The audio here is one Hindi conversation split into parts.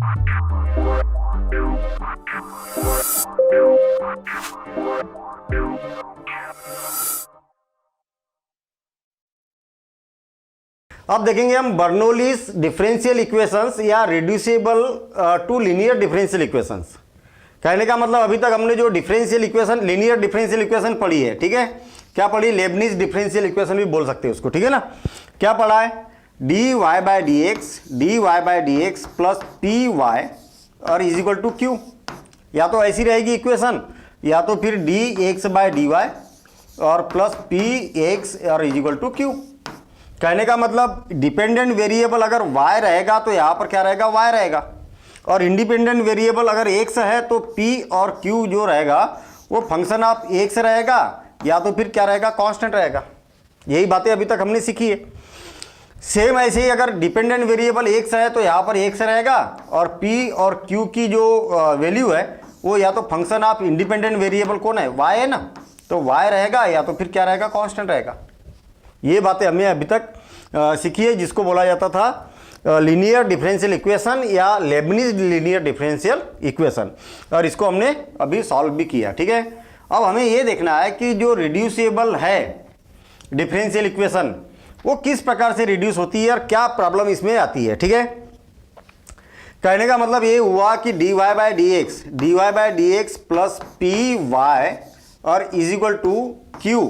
अब देखेंगे हम बर्नौलीज डिफरेंशियल इक्वेशंस या reducible to linear differential equations. कहने का मतलब अभी तक हमने जो differential equation, linear differential equation पढ़ी है, ठीक है, क्या पढ़ी, लेबनीज डिफरेंशियल इक्वेशन भी बोल सकते हैं उसको, ठीक है ना। क्या पढ़ा है, dy by D x plus P Y और इज इक्वल टू क्यू। या तो ऐसी रहेगी इक्वेशन, या तो फिर D x by D Y और प्लस पी एक्स और इज इक्वल टू क्यू। कहने का मतलब डिपेंडेंट वेरिएबल अगर y रहेगा तो यहाँ पर क्या रहेगा, y रहेगा, और इंडिपेंडेंट वेरिएबल अगर x है तो p और q जो रहेगा वो फंक्शन ऑफ x रहेगा, या तो फिर क्या रहेगा, कांस्टेंट रहेगा। यही बातें अभी तक हमने सीखी है। सेम ऐसे ही अगर डिपेंडेंट वेरिएबल x है तो यहाँ पर x रहेगा, और p और q की जो वैल्यू है वो या तो फंक्शन ऑफ इंडिपेंडेंट वेरिएबल कौन है, y है ना, तो y रहेगा, या तो फिर क्या रहेगा, कांस्टेंट रहेगा। ये बातें हमने अभी तक सीखी है, जिसको बोला जाता था लीनियर डिफरेंशियल इक्वेशन या लेबनीज लीनियर डिफरेंशियल इक्वेशन, और इसको हमने अभी सॉल्व भी किया, ठीक है। अब हमें ये देखना है कि जो रिड्यूसिबल है डिफरेंशियल इक्वेशन वो किस प्रकार से रिड्यूस होती है और क्या प्रॉब्लम इसमें आती है, ठीक है। कहने का मतलब ये हुआ कि dy by D x plus P Y और इज इक्वल टू क्यू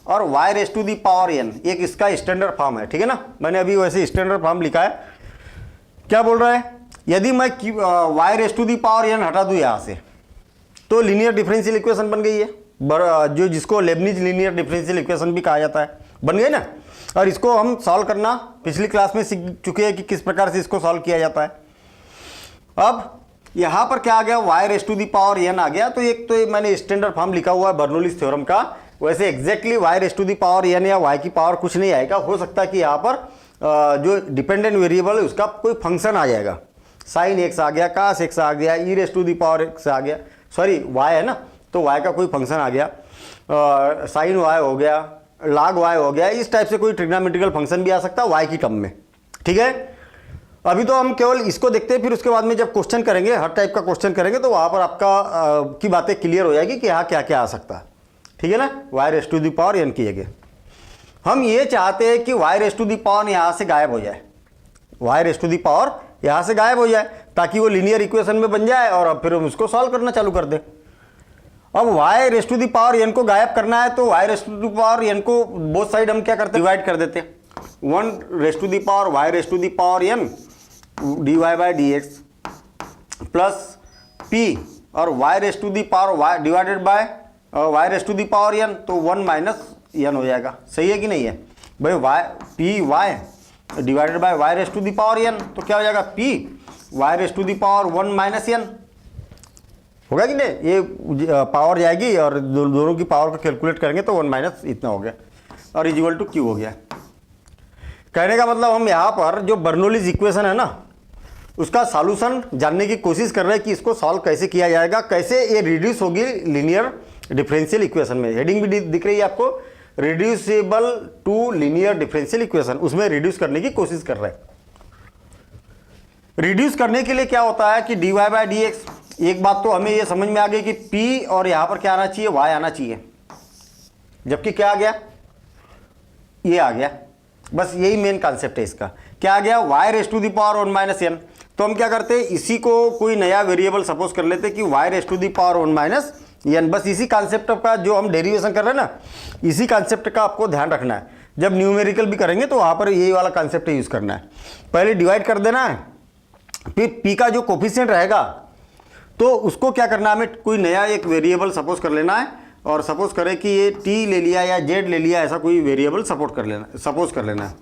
और y raise to the power n, एक इसका स्टैंडर्ड फॉर्म है, ठीक है ना। मैंने अभी वैसे स्टैंडर्ड फॉर्म लिखा है। क्या बोल रहा है, यदि मैं y raise to the power n हटा दूं यहाँ से तो लीनियर डिफरेंशियल इक्वेशन बन गई है, जो जिसको लेबनीज लीनियर डिफरेंशियल इक्वेशन भी कहा जाता है, बन गई ना। और इसको हम सॉल्व करना पिछली क्लास में सीख चुके हैं कि किस प्रकार से इसको सॉल्व किया जाता है। अब यहाँ पर क्या आ गया, y raise to the power n आ गया। तो एक तो मैंने स्टैंडर्ड फॉर्म लिखा हुआ है बर्नौलीज थ्योरम का, वैसे exactly y raise to the power n या y की पावर कुछ नहीं आएगा। हो सकता है कि यहाँ पर जो डिपेंडेंट वेरिएबल है उसका कोई फंक्शन आ जाएगा, साइन x आ गया, कास x आ गया, e raise to the power x आ गया, सॉरी y है ना, तो y का कोई फंक्शन आ गया, साइन y हो गया, log y हो गया, इस टाइप से कोई ट्रिग्नोमेट्रिकल फंक्शन भी आ सकता है y की टर्म में, ठीक है। अभी तो हम केवल इसको देखते हैं, फिर उसके बाद में जब क्वेश्चन करेंगे, हर टाइप का क्वेश्चन करेंगे, तो वहाँ पर आपका की बातें क्लियर हो जाएगी कि यहाँ क्या क्या आ सकता है, ठीक है ना। y raise to the power n की जगह हम ये चाहते हैं कि y raise to the power यहाँ से गायब हो जाए, y raise to the power यहाँ से गायब हो जाए, ताकि वो लीनियर इक्वेशन में बन जाए और अब फिर हम उसको सॉल्व करना चालू कर दें। अब y raise to the power n को गायब करना है तो y raise to the power n को बोथ साइड हम क्या करते हैं, डिवाइड कर देते हैं। 1 raise to the power y raise to the power n dy by D x plus p और y raise to the power y divided by y raise to the power n, तो 1 माइनस n हो जाएगा। सही है कि नहीं है भाई, p y divided by y raise to the power n, तो क्या हो जाएगा, p y raise to the power 1 minus n होगा कि नहीं। ये पावर जाएगी और दोनों की पावर को कैलकुलेट करेंगे तो 1 माइनस इतना हो गया और इज इक्वल टू q हो गया। कहने का मतलब हम यहाँ पर जो बर्नौलीज इक्वेशन है ना, उसका सॉल्यूशन जानने की कोशिश कर रहे हैं कि इसको सॉल्व कैसे किया जाएगा, कैसे ये रिड्यूस होगी लीनियर डिफरेंशियल इक्वेशन में। हेडिंग भी दिख रही है आपको, reducible to linear differential equation, उसमें रिड्यूस करने की कोशिश कर रहे हैं। रिड्यूस करने के लिए क्या होता है कि dy बाय डी एक्स, एक बात तो हमें ये समझ में आ गई कि p और यहाँ पर क्या आना चाहिए, y आना चाहिए, जबकि क्या आ गया, ये आ गया। बस यही मेन कॉन्सेप्ट है इसका। क्या आ गया, y raise to the power 1 minus n। तो हम क्या करते हैं, इसी को कोई नया वेरिएबल सपोज कर लेते हैं कि y raise to the power 1 minus n। बस इसी कॉन्सेप्ट का जो हम डेरिवेशन कर रहे हैं ना, इसी कॉन्सेप्ट का आपको ध्यान रखना है। जब न्यूमेरिकल भी करेंगे तो वहाँ पर यही वाला कॉन्सेप्ट यूज़ करना है। पहले डिवाइड कर देना है, फिर p का जो कोफिशिएंट रहेगा तो उसको क्या करना है, हमें कोई नया एक वेरिएबल सपोज कर लेना है, और सपोज करें कि ये t ले लिया या z ले लिया, ऐसा कोई वेरिएबल सपोज कर लेना है।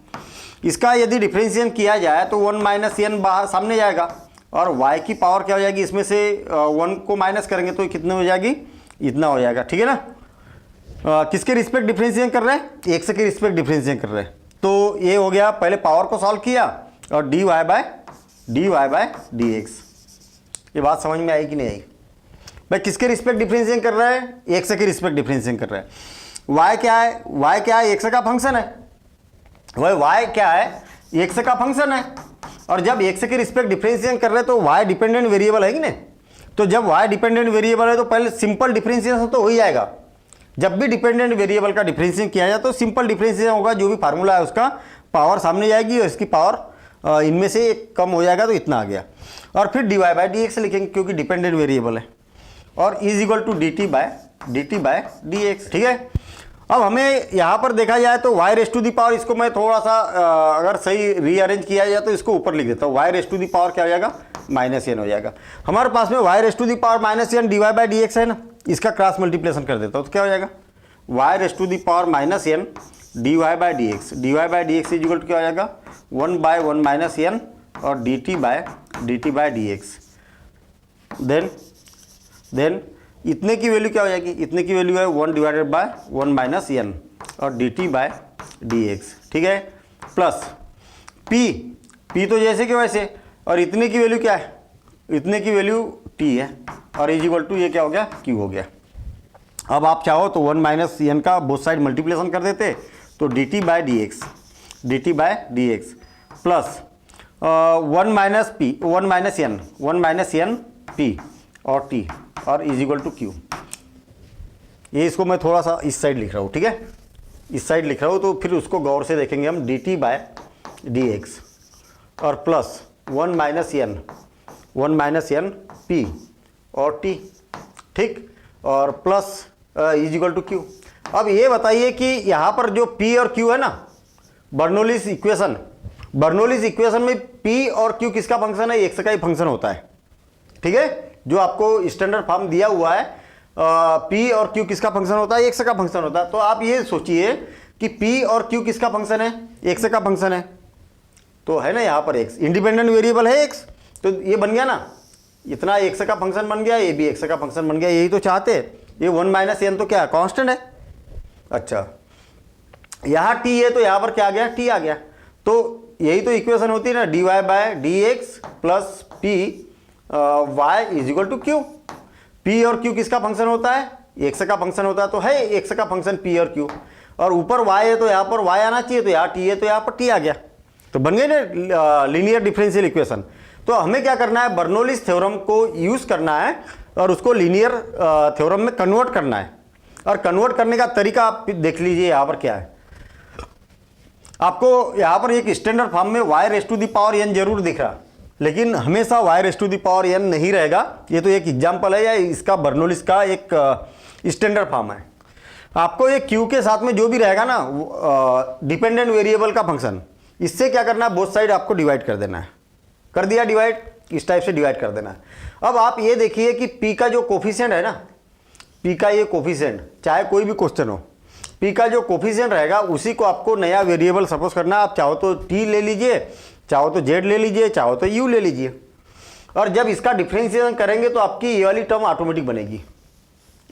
इसका यदि डिफरेंशिएशन किया जाए तो 1 माइनस n बाहर सामने जाएगा, और y की पावर क्या हो जाएगी, इसमें से 1 को माइनस करेंगे तो कितने हो जाएगी, इतना हो जाएगा, ठीक है ना। किसके रिस्पेक्ट डिफरेंशिएशन कर रहे हैं, x के रिस्पेक्ट डिफरेंशिएशन कर रहे हैं। तो ये हो गया, पहले पावर को सॉल्व किया और dy बाय डी एक्स। ये बात समझ में आई कि नहीं आई भाई, किसके रिस्पेक्ट डिफरेंशिएशन कर रहे हैं, x के रिस्पेक्ट डिफरेंशिएशन कर रहे हैं। y क्या है, x का फंक्शन है, वही y क्या है, x का फंक्शन है, और जब x के रिस्पेक्ट डिफरेंशिएशन कर रहे हैं तो y डिपेंडेंट वेरिएबल है कि नहीं, तो जब y डिपेंडेंट वेरिएबल है तो पहले सिंपल डिफरेंशिएशन तो हो ही जाएगा। जब भी डिपेंडेंट वेरिएबल का डिफरेंशिएशन किया जाए तो सिंपल डिफरेंशिएशन होगा, जो भी फार्मूला है उसका पावर सामने जाएगी और इसकी पावर इनमें से एक कम हो जाएगा तो इतना आ गया। और फिर dy बाई डी एक्स लिखेंगे क्योंकि डिपेंडेंट वेरिएबल है, और is equal to d t by D x. ठीक है, अब हमें यहाँ पर देखा जाए तो y raise to the power, इसको मैं थोड़ा सा अगर सही रीअरेंज किया जाए तो इसको ऊपर लिख देता हूँ, y raise to the power क्या हो जाएगा माइनस एन हो जाएगा। हमारे पास में y raise to the power minus n d y by d x है ना, इसका क्रॉस मल्टीप्लिकेशन कर देता हूँ तो क्या हो जाएगा y raise to the power minus n d y by d x is equal to क्या हो जाएगा 1 बाय 1 माइनस एन और d t by D x. Then इतने की वैल्यू क्या हो जाएगी, इतने की वैल्यू है 1 डिवाइडेड बाय 1 माइनस एन और d t by D x. ठीक है, प्लस p तो जैसे कि वैसे, और इतने की वैल्यू क्या है, इतने की वैल्यू t है और इज इक्वल टू ये क्या हो गया q हो गया। अब आप चाहो तो 1 माइनस एन का बोथ साइड मल्टीप्लिकेशन कर देते तो d t by D x plus 1 minus n p और t और इज इक्वल टू क्यू। ये इसको मैं थोड़ा सा इस साइड लिख रहा हूँ, ठीक है, इस साइड लिख रहा हूँ तो फिर उसको गौर से देखेंगे हम, d t by D x और प्लस 1 माइनस एन पी और टी, ठीक, और plus is equal to q. अब ये बताइए कि यहाँ पर जो p और q है ना, बर्नौलीज इक्वेशन में p और q किसका फंक्शन है, x का ही फंक्शन होता है। ठीक है, जो आपको स्टैंडर्ड फॉर्म दिया हुआ है p और q किसका फंक्शन होता है, x का फंक्शन होता है। तो आप ये सोचिए कि p और q किसका फंक्शन है, x का फंक्शन है, तो है ना यहाँ पर x इंडिपेंडेंट वेरिएबल है x, तो ये बन गया ना, इतना x का फंक्शन बन गया, ये भी x का फंक्शन बन गया। यही तो चाहते, ये 1 माइनस एन तो क्या कांस्टेंट है। अच्छा, यहाँ t है तो यहाँ पर क्या आ गया, t आ गया। तो यही तो इक्वेशन होती है ना, d y by D x plus p y is equal to q. p और q किसका फंक्शन होता है, x का फंक्शन होता है, तो है x का फंक्शन p और q, और ऊपर y है तो यहाँ पर y आना चाहिए, तो यहाँ t है तो यहाँ पर t आ गया, तो बन गई ना लीनियर डिफरेंशियल इक्वेशन। तो हमें क्या करना है, बर्नौलीज थ्योरम को यूज करना है और उसको लीनियर थ्योरम में कन्वर्ट करना है। और कन्वर्ट करने का तरीका आप देख लीजिए, यहाँ पर क्या है, आपको यहाँ पर एक स्टैंडर्ड फॉर्म में y raise to the power n जरूर दिख रहा, लेकिन हमेशा y raise to the power n नहीं रहेगा। ये तो एक एग्जांपल है या इसका बर्नौलीज का एक स्टैंडर्ड फॉर्म है। आपको ये q के साथ में जो भी रहेगा ना डिपेंडेंट वेरिएबल का फंक्शन, इससे क्या करना है, बोथ साइड आपको डिवाइड कर देना है। कर दिया डिवाइड, इस टाइप से डिवाइड कर देना है। अब आप ये देखिए कि p का जो कोफिशिएंट है ना, p का ये कोफिशिएंट, चाहे कोई भी क्वेश्चन हो, p का जो कोफिशिएंट रहेगा उसी को आपको नया वेरिएबल सपोज करना है। आप चाहो तो t ले लीजिए, चाहो तो z ले लीजिए, चाहो तो u ले लीजिए, और जब इसका डिफरेंशिएशन करेंगे तो आपकी ये वाली टर्म ऑटोमेटिक बनेगी।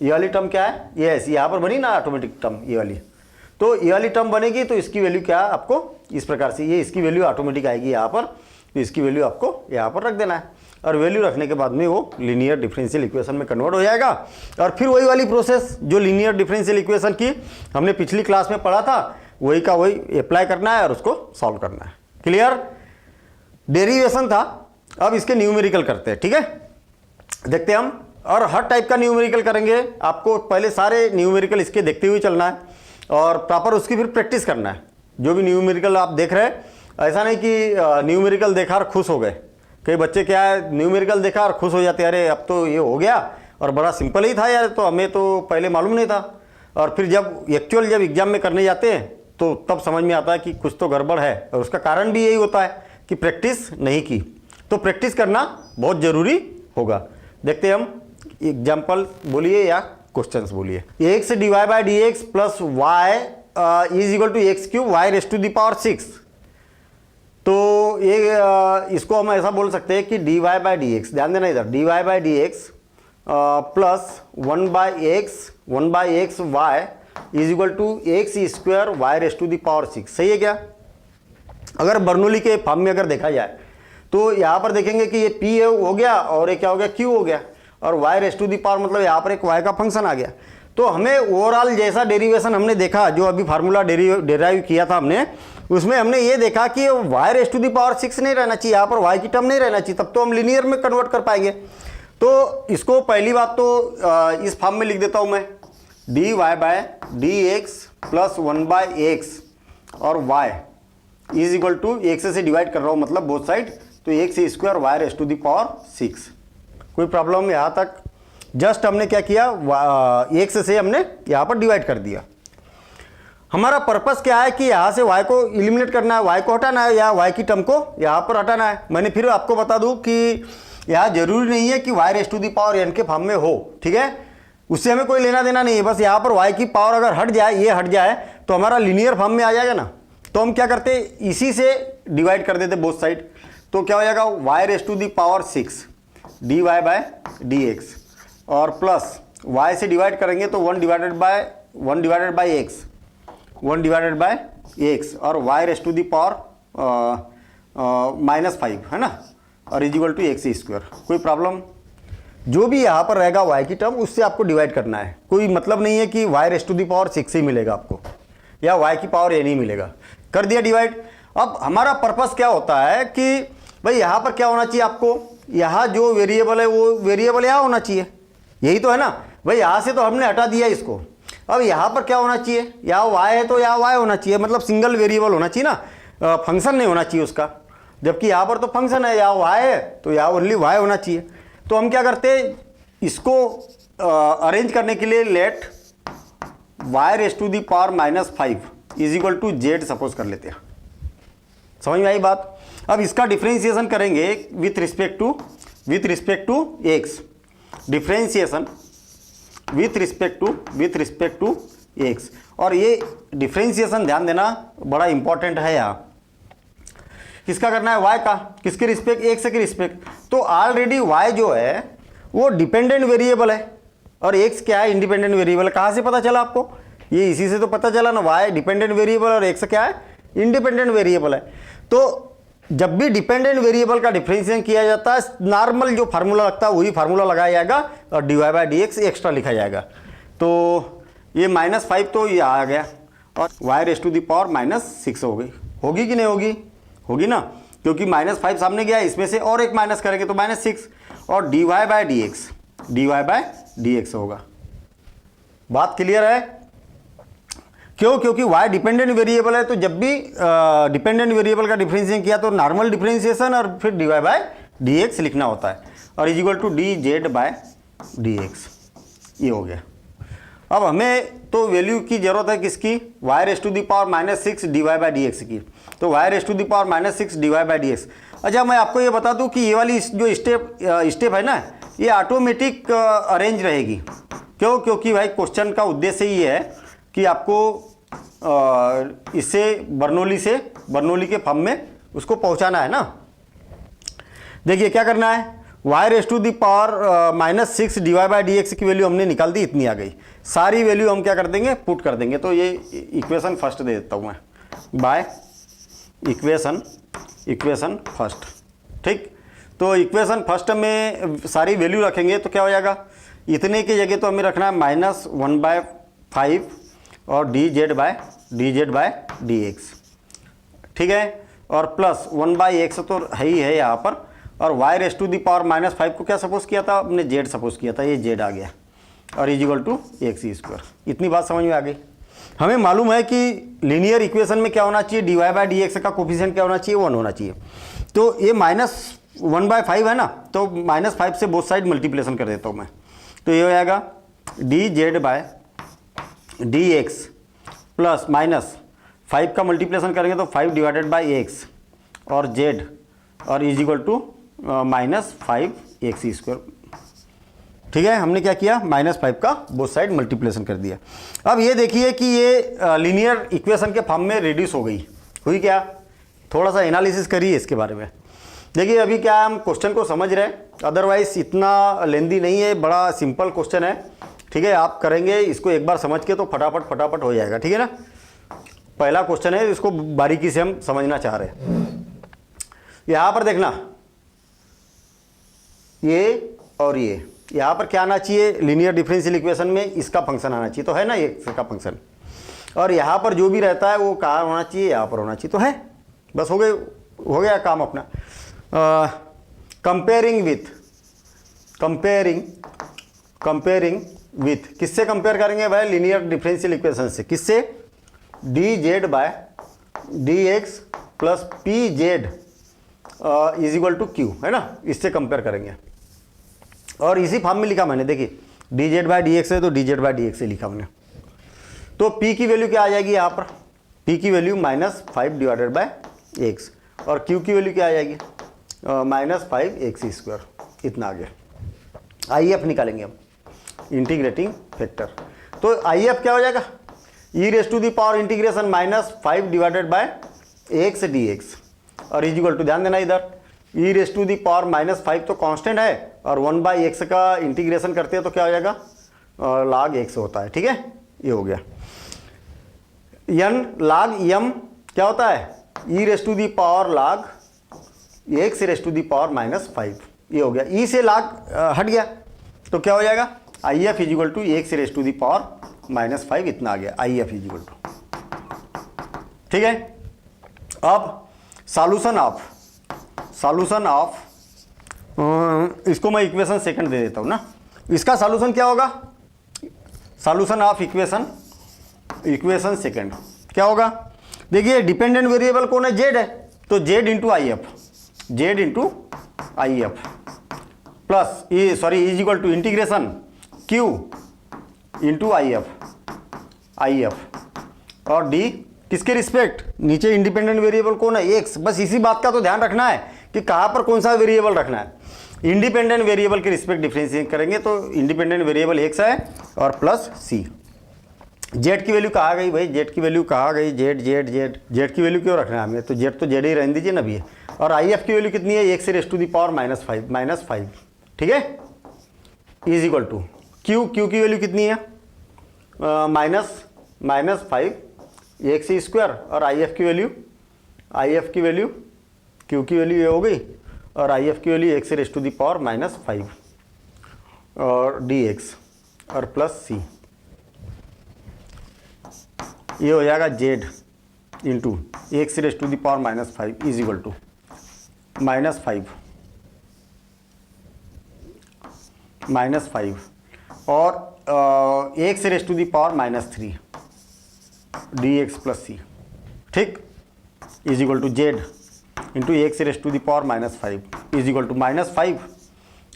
ये वाली टर्म क्या है, ये ऐसी यहाँ पर बनी ना ऑटोमेटिक टर्म, ये वाली, तो ये वाली टर्म बनेगी। तो इसकी वैल्यू क्या है, आपको इस प्रकार से, ये इसकी वैल्यू ऑटोमेटिक आएगी यहाँ पर, तो इसकी वैल्यू आपको यहाँ पर रख देना है, और वैल्यू रखने के बाद में वो लीनियर डिफरेंशियल इक्वेशन में कन्वर्ट हो जाएगा। और फिर वही वाली प्रोसेस जो लीनियर डिफरेंशियल इक्वेशन की हमने पिछली क्लास में पढ़ा था, वही का वही अप्लाई करना है और उसको सॉल्व करना है। क्लियर, डेरिवेशन था, अब इसके न्यूमेरिकल करते हैं। ठीक है, देखते हैं हम, और हर टाइप का न्यूमेरिकल करेंगे। आपको पहले सारे न्यूमेरिकल इसके देखते हुए चलना है और प्रॉपर उसकी फिर प्रैक्टिस करना है। जो भी न्यूमेरिकल आप देख रहे हैं, ऐसा नहीं कि न्यूमेरिकल देखा और खुश हो गए। कई बच्चे क्या है, न्यूमेरिकल देखा और खुश हो जाते हैं, अरे अब तो ये हो गया और बड़ा सिंपल ही था यार, तो हमें तो पहले मालूम नहीं था। और फिर जब एग्जाम में करने जाते हैं तो तब समझ में आता है कि कुछ तो गड़बड़ है, और उसका कारण भी यही होता है कि प्रैक्टिस नहीं की। तो प्रैक्टिस करना बहुत ज़रूरी होगा। देखते हैं हम, एग्जाम्पल बोलिए या क्वेश्चंस बोलिए। X d y by d x plus y is equal to x q y raise to the power 6। तो ये इसको हम ऐसा बोल सकते हैं कि d y by d x, ध्यान देना इधर, d y by d x plus 1 by x y is equal to x square y raise to the power 6। सही है क्या? अगर बर्नौली के फॉर्म में अगर देखा जाए तो यहाँ पर देखेंगे कि ये p है हो गया और ये क्या हो गया, q हो गया, और y raise to the power मतलब यहाँ पर एक y का फंक्शन आ गया। तो हमें ओवरऑल जैसा डेरिवेशन हमने देखा, जो अभी फार्मूला डेराइव किया था हमने, उसमें हमने ये देखा कि y raise to the power 6 नहीं रहना चाहिए, यहाँ पर y की टर्म नहीं रहना चाहिए, तब तो हम लीनियर में कन्वर्ट कर पाएंगे। तो इसको पहली बात तो इस फॉर्म में लिख देता हूँ मैं, dy by D x plus 1/x और y इज इक्वल टू एक से डिवाइड कर रहा हूँ मतलब बोथ साइड, तो x square y raise to the power 6। कोई प्रॉब्लम यहाँ तक? जस्ट हमने क्या किया, एक्स से हमने यहाँ पर डिवाइड कर दिया। हमारा पर्पस क्या है कि यहाँ से y को इलिमिनेट करना है, y को हटाना है या y की टर्म को यहाँ पर हटाना है। मैंने फिर आपको बता दूँ कि यहाँ जरूरी नहीं है कि y raise to the power n के फॉर्म में हो, ठीक है, उससे हमें कोई लेना देना नहीं है। बस यहाँ पर y की पावर अगर हट जाए, ये हट जाए तो हमारा लीनियर फॉर्म में आ जाएगा ना। तो हम क्या करते, इसी से डिवाइड कर देते बोथ साइड, तो क्या हो जाएगा y raise to the power 6 dy by D x और प्लस y से डिवाइड करेंगे तो 1 divided by x, 1 divided by x और y raise to the power -5 है ना, और is equal to x square. कोई प्रॉब्लम? जो भी यहाँ पर रहेगा y की टर्म उससे आपको डिवाइड करना है। कोई मतलब नहीं है कि y raise to the power 6 ही मिलेगा आपको या y की पावर n ही मिलेगा। कर दिया डिवाइड। अब हमारा पर्पस क्या होता है कि भाई यहाँ पर क्या होना चाहिए आपको, यहाँ जो वेरिएबल है वो वेरिएबल यहाँ होना चाहिए, यही तो है ना भाई। यहाँ से तो हमने हटा दिया इसको, अब यहाँ पर क्या होना चाहिए, यहाँ y है तो यहाँ y होना चाहिए, मतलब सिंगल वेरिएबल होना चाहिए ना, फंक्शन नहीं होना चाहिए उसका। जबकि यहाँ पर तो फंक्शन है, यहाँ y है तो यहाँ ओनली y होना चाहिए। तो हम क्या करते हैं, इसको अरेंज करने के लिए let y raise to the power -5 is equal to z suppose कर लेते हैं। समझ में आई बात? अब इसका डिफरेंशिएशन करेंगे with respect to x, differentiation with respect to x। और ये डिफरेंशिएशन ध्यान देना बड़ा इंपॉर्टेंट है। यहाँ किसका करना है, y का, किसके रिस्पेक्ट, x के रिस्पेक्ट। तो ऑलरेडी y जो है वो डिपेंडेंट वेरिएबल है और x क्या है, इंडिपेंडेंट वेरिएबल। कहाँ से पता चला आपको, ये इसी से तो पता चला ना, y डिपेंडेंट वेरिएबल और x क्या है, इंडिपेंडेंट वेरिएबल है। तो जब भी डिपेंडेंट वेरिएबल का डिफरेंशिएशन किया जाता है, नॉर्मल जो फार्मूला लगता है वही फार्मूला लगाया जाएगा और dy by D x extra लिखा जाएगा। तो ये -5 तो ये आ गया और y raise to the power -6 हो गई। होगी कि नहीं होगी? होगी ना, क्योंकि -5 सामने गया, इसमें से और एक माइनस करेंगे तो -6 और dy बाय डी एक्स होगा। बात क्लियर है? क्यों? क्योंकि y डिपेंडेंट वेरिएबल है, तो जब भी डिपेंडेंट वेरिएबल का डिफरेंशिएशन किया तो नॉर्मल डिफरेंशिएशन और फिर dy बाय डी एक्स लिखना होता है और is equal to d z by D x. ये हो गया। अब हमें तो वैल्यू की जरूरत है किसकी, y raise to the power -6 dy by D x की। तो y raise to the power -6 dy by D x. अच्छा, मैं आपको ये बता दूं कि ये वाली जो स्टेप है ना, ये ऑटोमेटिक अरेंज रहेगी। क्यों? क्योंकि भाई क्वेश्चन का उद्देश्य ये है कि आपको इससे बर्नौली के फॉर्म में उसको पहुंचाना है ना। देखिए क्या करना है, y raise to the power -6 dy by D x की वैल्यू हमने निकाल दी, इतनी आ गई। सारी वैल्यू हम क्या कर देंगे, पुट कर देंगे। तो ये इक्वेशन फर्स्ट दे देता हूँ मैं, बाय इक्वेशन फर्स्ट। ठीक, तो इक्वेशन फर्स्ट में सारी वैल्यू रखेंगे तो क्या हो जाएगा, इतने की जगह तो हमें रखना है -1/5 और d z by D x. ठीक है, और प्लस 1/x तो है ही है यहाँ पर, और y raise to the power -5 को क्या सपोज किया था हमने, z सपोज किया था, ये z आ गया और is equal to x square. इतनी बात समझ में आ गई। हमें मालूम है कि लीनियर इक्वेशन में क्या होना चाहिए, dy बाय डी एक्स का कोफिशिएंट क्या होना चाहिए, 1 होना चाहिए। तो ये -1/5 है ना, तो -5 से बोथ साइड मल्टीप्लिकेशन कर देता हूँ मैं। तो ये हो जाएगा d z by D x plus -5 का मल्टीप्लिकेशन करेंगे तो 5 डिवाइडेड बाई एक्स और जेड और is equal to -5x square. ठीक है, हमने क्या किया, -5 का बोथ साइड मल्टीप्लिकेशन कर दिया। अब ये देखिए कि ये लीनियर इक्वेशन के फॉर्म में रिड्यूस हो गई, हुई क्या? थोड़ा सा एनालिसिस करिए इसके बारे में। देखिए अभी क्या है, हम क्वेश्चन को समझ रहे हैं, अदरवाइज इतना लेंदी नहीं है, बड़ा सिंपल क्वेश्चन है। ठीक है, आप करेंगे इसको एक बार समझ के तो फटाफट हो जाएगा। ठीक है ना, पहला क्वेश्चन है, इसको बारीकी से हम समझना चाह रहे हैं। यहाँ पर देखना, ये और ये, यहाँ पर क्या आना चाहिए, लीनियर डिफरेंशियल इक्वेशन में इसका फंक्शन आना चाहिए, तो है ना ये इसका फंक्शन। और यहाँ पर जो भी रहता है वो कहाँ होना चाहिए, यहाँ पर होना चाहिए, तो है, बस हो गया काम अपना। कंपेयरिंग विथ किससे कंपेयर करेंगे भाई, लीनियर डिफरेंशियल इक्वेशन से, किससे, dz by dx plus p z is equal to q, है ना, इससे कंपेयर करेंगे। और इसी फॉर्म में लिखा मैंने, देखिए dz बाय dx है तो dz बाय dx से लिखा मैंने। तो p की वैल्यू क्या आ जाएगी यहाँ पर, p की वैल्यू -5 डिवाइडेड बाय x, और q की वैल्यू क्या आ जाएगी -5x², इतना आ गया। IF निकालेंगे हम, इंटीग्रेटिंग फैक्टर। तो IF क्या हो जाएगा, e⁻∫ -5 divided by x dx, और इज इक्वल टू, ध्यान देना इधर, e⁻⁻5 तो कांस्टेंट है, और 1/x का इंटीग्रेशन करते हैं तो क्या हो जाएगा, log x होता है, ठीक है, ये हो गया। n log m क्या होता है, e⁻log x⁻⁻5, ये हो गया। e से log हट गया तो क्या हो जाएगा, IF is equal to x⁻⁻5, इतना आ गया IF इज इक्वल टू, ठीक है। अब सॉल्यूशन ऑफ इसको मैं इक्वेशन सेकंड दे देता हूँ ना, इसका सॉल्यूशन क्या होगा, सॉल्यूशन ऑफ इक्वेशन सेकंड क्या होगा, देखिए डिपेंडेंट वेरिएबल कौन है, z है, तो z into I F plus is equal to integration q into I F, और d किसके रिस्पेक्ट, नीचे इंडिपेंडेंट वेरिएबल कौन है, x, बस इसी बात का तो ध्यान रखना है कि कहाँ पर कौन सा वेरिएबल रखना है। इंडिपेंडेंट वेरिएबल के रिस्पेक्ट डिफरेंशिएट करेंगे तो इंडिपेंडेंट वेरिएबल x है और प्लस c। z की वैल्यू कहाँ गई भाई, z की वैल्यू कहाँ गई, z की वैल्यू क्यों रखना है हमें, तो z तो z ही रहने दीजिए ना भैया। और IF की वैल्यू कितनी है, x⁻⁻5, ठीक है, इज इक्वल टू q की वैल्यू कितनी है, -5x², और IF की वैल्यू q की वैल्यू ये हो गई, और IF की वैल्यू x⁻⁻5 और dx और प्लस c, ये हो जाएगा z into x⁻⁻5 is equal to -5 और x⁻⁻3 dx प्लस c, ठीक, is equal to z into x⁻⁻5 is equal to -5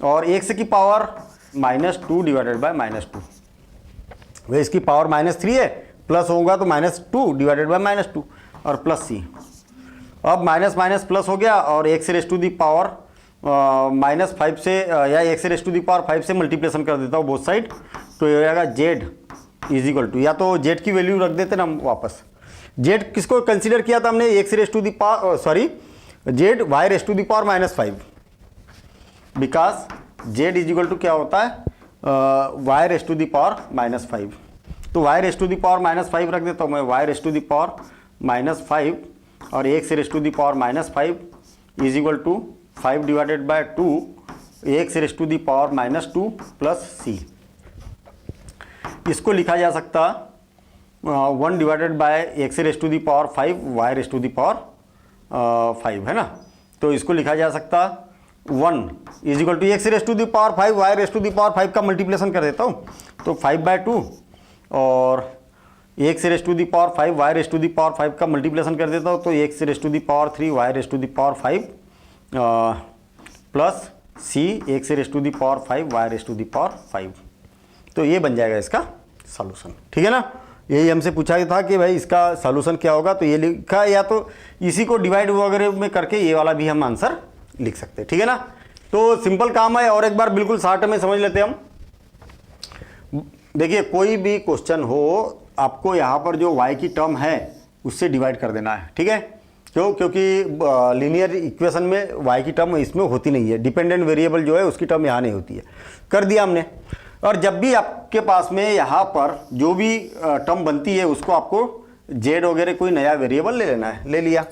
और x की पावर -2 डिवाइडेड बाय -2, वह इसकी पावर -3 है, प्लस होगा तो -2 डिवाइडेड बाय -2 और प्लस c। अब माइनस प्लस हो गया और x⁻⁻5 से या x⁻⁻5 से मल्टीप्लेशन कर देता हूँ बोथ साइड, तो ये हो जाएगा z इज इक्वल टू, या तो z की वैल्यू रख देते ना हम वापस। z किसको कंसीडर किया था हमने, z y⁻⁻5, because z is equal to क्या होता है y⁻⁻5, तो y⁻⁻5 रख देता हूँ मैं, y⁻⁻5 और x⁻⁻5 is equal to 5 divided by 2 x⁻⁻2 plus c। इसको लिखा जा सकता 1 डिवाइडेड बाय x⁻5 y⁻5, है ना, तो इसको लिखा जा सकता 1 is equal to x⁻5 y⁻5 का मल्टीप्लेशन कर देता हूँ, तो 5/2 और x⁻5 y⁻5 का मल्टीप्लेशन कर देता हूँ, तो x⁻3 y⁻5 plus c x⁻5 y⁻5, तो ये बन जाएगा इसका सॉल्यूशन, ठीक है ना। यही हमसे पूछा था कि भाई इसका सॉल्यूशन क्या होगा, तो ये लिखा, या तो इसी को डिवाइड वगैरह में करके ये वाला भी हम आंसर लिख सकते हैं, ठीक है ना। तो सिंपल काम है, और एक बार बिल्कुल शॉर्ट में समझ लेते हैं हम। देखिए कोई भी क्वेश्चन हो, आपको यहाँ पर जो y की टर्म है उससे डिवाइड कर देना है, ठीक है, क्योंकि लीनियर इक्वेशन में y की टर्म इसमें होती नहीं है, डिपेंडेंट वेरिएबल जो है उसकी टर्म यहाँ नहीं होती है, कर दिया हमने। और जब भी आपके पास में यहाँ पर जो भी टर्म बनती है उसको आपको z वगैरह कोई नया वेरिएबल ले लेना है, ले लिया,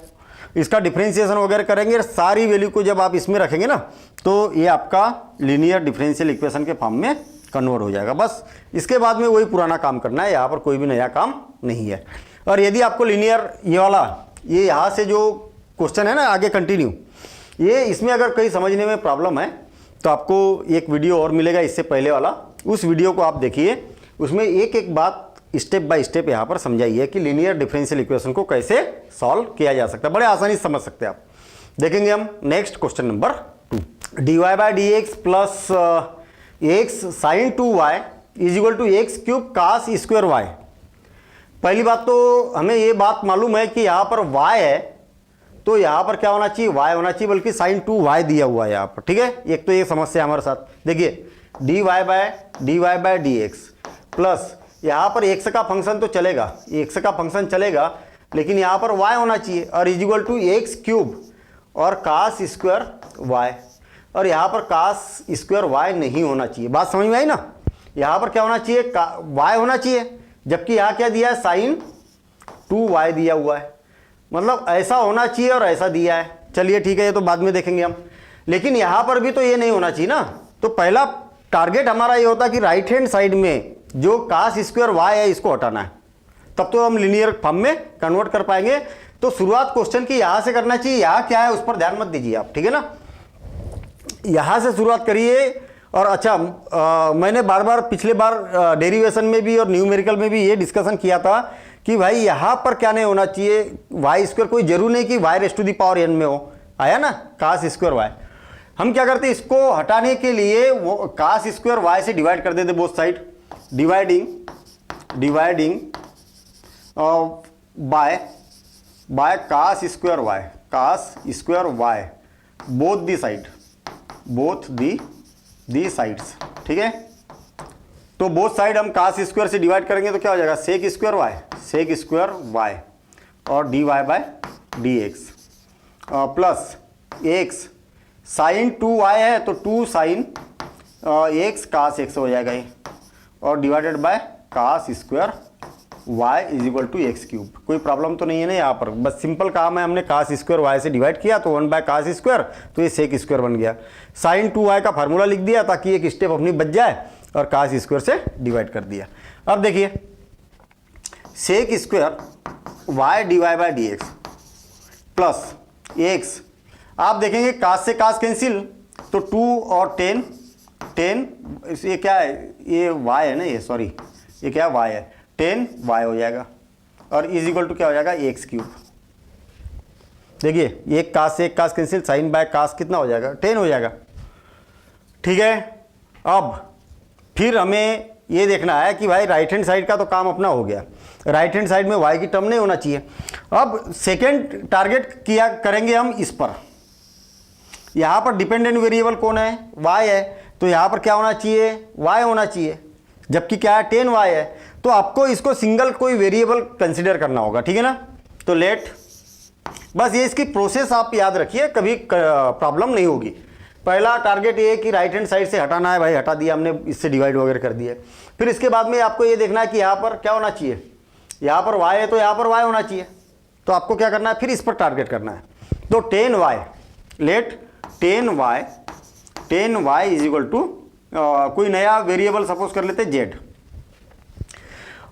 इसका डिफरेंशिएशन वगैरह करेंगे, सारी वैल्यू को जब आप इसमें रखेंगे ना, तो ये आपका लीनियर डिफरेंशियल इक्वेशन के फॉर्म में कन्वर्ट हो जाएगा। बस इसके बाद में वही पुराना काम करना है, यहाँ पर कोई भी नया काम नहीं है। और यदि आपको लीनियर ये वाला ये यहाँ से जो क्वेश्चन है ना आगे कंटिन्यू, ये इसमें अगर कहीं समझने में प्रॉब्लम है तो आपको एक वीडियो और मिलेगा इससे पहले वाला, उस वीडियो को आप देखिए, उसमें एक एक बात स्टेप बाय स्टेप यहाँ पर समझाई है कि लीनियर डिफरेंशियल इक्वेशन को कैसे सॉल्व किया जा सकता है, बड़े आसानी से समझ सकते हैं आप। देखेंगे हम next question number 2, dy by d x plus x sine 2y is equal to x cube cos square y. पहली बात तो हमें ये बात मालूम है कि यहाँ पर y है तो यहाँ पर क्या होना चाहिए, y होना चाहिए, बल्कि साइन 2y दिया हुआ है यहाँ पर, ठीक है। एक तो ये समस्या हमारे साथ, देखिए dy by d x plus यहाँ पर x का फंक्शन तो चलेगा, x का फंक्शन चलेगा, लेकिन यहाँ पर y होना चाहिए और is equal to x cube और कास स्क्वायर y, और यहाँ पर कास स्क्वायर y नहीं होना चाहिए। बात समझ में आई ना, यहाँ पर क्या होना चाहिए, y होना चाहिए, जबकि यहाँ क्या दिया है, साइन 2y दिया हुआ है, मतलब ऐसा होना चाहिए और ऐसा दिया है। चलिए ठीक है, ये तो बाद में देखेंगे हम, लेकिन यहाँ पर भी तो ये नहीं होना चाहिए ना। तो पहला टारगेट हमारा ये होता कि राइट हैंड साइड में जो कास स्क्वायर y है इसको हटाना है, तब तो हम लीनियर फॉर्म में कन्वर्ट कर पाएंगे। तो शुरुआत क्वेश्चन की यहाँ से करना चाहिए, यहाँ क्या है उस पर ध्यान मत दीजिए आप, ठीक है ना, यहाँ से शुरुआत करिए। और अच्छा मैंने बार बार पिछले बार डेरिवेशन में भी और न्यूमेरिकल में भी ये डिस्कशन किया था कि भाई यहाँ पर क्या नहीं होना चाहिए, वाई स्क्वायर, कोई जरूर नहीं कि y raise to the power n में हो, आया ना कास स्क्वायर वाई। हम क्या करते, इसको हटाने के लिए वो कास स्क्वायर वाई से डिवाइड कर देते both side, dividing by cos square y both the sides, ठीक है। तो बोथ साइड हम कास स्क्वायर से डिवाइड करेंगे तो क्या हो जाएगा, सेक स्क्वायर वाई और dy by D x plus x sine 2y है तो 2 साइन एक्स कास एक्स हो जाएगा ये, और divided by cos square y is equal to x cube. कोई प्रॉब्लम तो नहीं है ना यहाँ पर, बस सिंपल काम है, हमने कास स्क्वायर y से डिवाइड किया तो 1 बाय कास स्क्वायर, तो ये सेक स्क्वायर बन गया। साइन 2y का फार्मूला लिख दिया ताकि एक स्टेप अपनी बच जाए, और कास स्क्वायर से डिवाइड कर दिया। अब देखिए sec square y dy by d x plus x, आप देखेंगे कास से कास कैंसिल, तो 2 और 10 ये क्या है, ये y है ना, ये सॉरी ये क्या y है, 10y हो जाएगा, और इज इक्वल टू क्या हो जाएगा, एक्स क्यूब। देखिए एक कास से एक कास कैंसिल, साइन बाय कास कितना हो जाएगा, 10 हो जाएगा, ठीक है। अब फिर हमें ये देखना है कि भाई राइट हैंड साइड का तो काम अपना हो गया, राइट हैंड साइड में y की टर्म नहीं होना चाहिए। अब सेकेंड टारगेट किया करेंगे हम इस पर, यहाँ पर डिपेंडेंट वेरिएबल कौन है, y है, तो यहाँ पर क्या होना चाहिए, y होना चाहिए, जबकि क्या है 10y है, तो आपको इसको सिंगल कोई वेरिएबल कंसिडर करना होगा, ठीक है ना। तो लेट, बस ये इसकी प्रोसेस आप याद रखिए, कभी प्रॉब्लम नहीं होगी। पहला टारगेट ये है कि राइट हैंड साइड से हटाना है, भाई हटा दिया हमने, इससे डिवाइड वगैरह कर दिया। फिर इसके बाद में आपको ये देखना है कि यहाँ पर क्या होना चाहिए, यहाँ पर y है तो यहाँ पर y होना चाहिए, तो आपको क्या करना है, फिर इस पर टारगेट करना है। तो 10y, late 10y is equal to कोई नया वेरिएबल सपोज कर लेते z।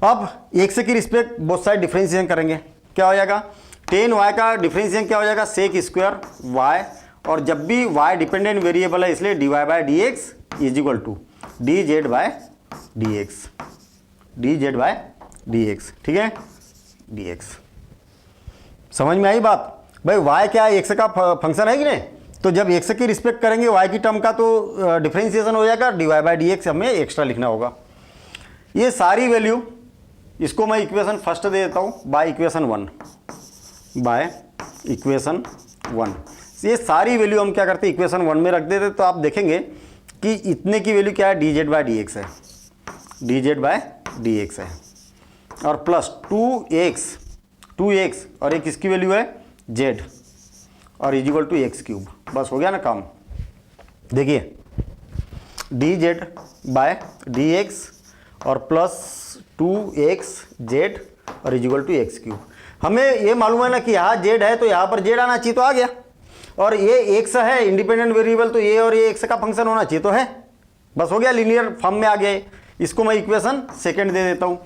अब एक से की रिस्पेक्ट बोथ साइड डिफरेंशिएशन करेंगे, क्या हो जाएगा, 10y का डिफरेंशिएशन क्या हो जाएगा, सेक स्क्वायर y, और जब भी y डिपेंडेंट वेरिएबल है इसलिए dy by d x is equal to dz by D x, ठीक है, dx। समझ में आई बात, भाई y क्या है, x का फंक्शन है कि नहीं, तो जब x की रिस्पेक्ट करेंगे y की टर्म का तो डिफरेंशिएशन हो जाएगा, dy बाई डी एक्स हमें एक्स्ट्रा लिखना होगा। ये सारी वैल्यू, इसको मैं इक्वेशन फर्स्ट दे देता हूँ बाय इक्वेशन 1, ये सारी वैल्यू हम क्या करते हैं इक्वेशन 1 में रख देते, तो आप देखेंगे कि इतने की वैल्यू क्या है, dz बाई डी एक्स है, और प्लस 2x और एक इसकी वैल्यू है z, और is equal to x cube. बस हो गया ना काम। देखिए dz बाय डी एक्स और प्लस 2xz और is equal to x cube. हमें ये मालूम है ना कि यहाँ z है तो यहाँ पर z आना चाहिए, तो आ गया, और ये x है इंडिपेंडेंट वेरिएबल, तो ये और ये x का फंक्शन होना चाहिए, तो है, बस हो गया, लीनियर फॉर्म में आ गया। इसको मैं इक्वेशन सेकंड दे देता हूँ।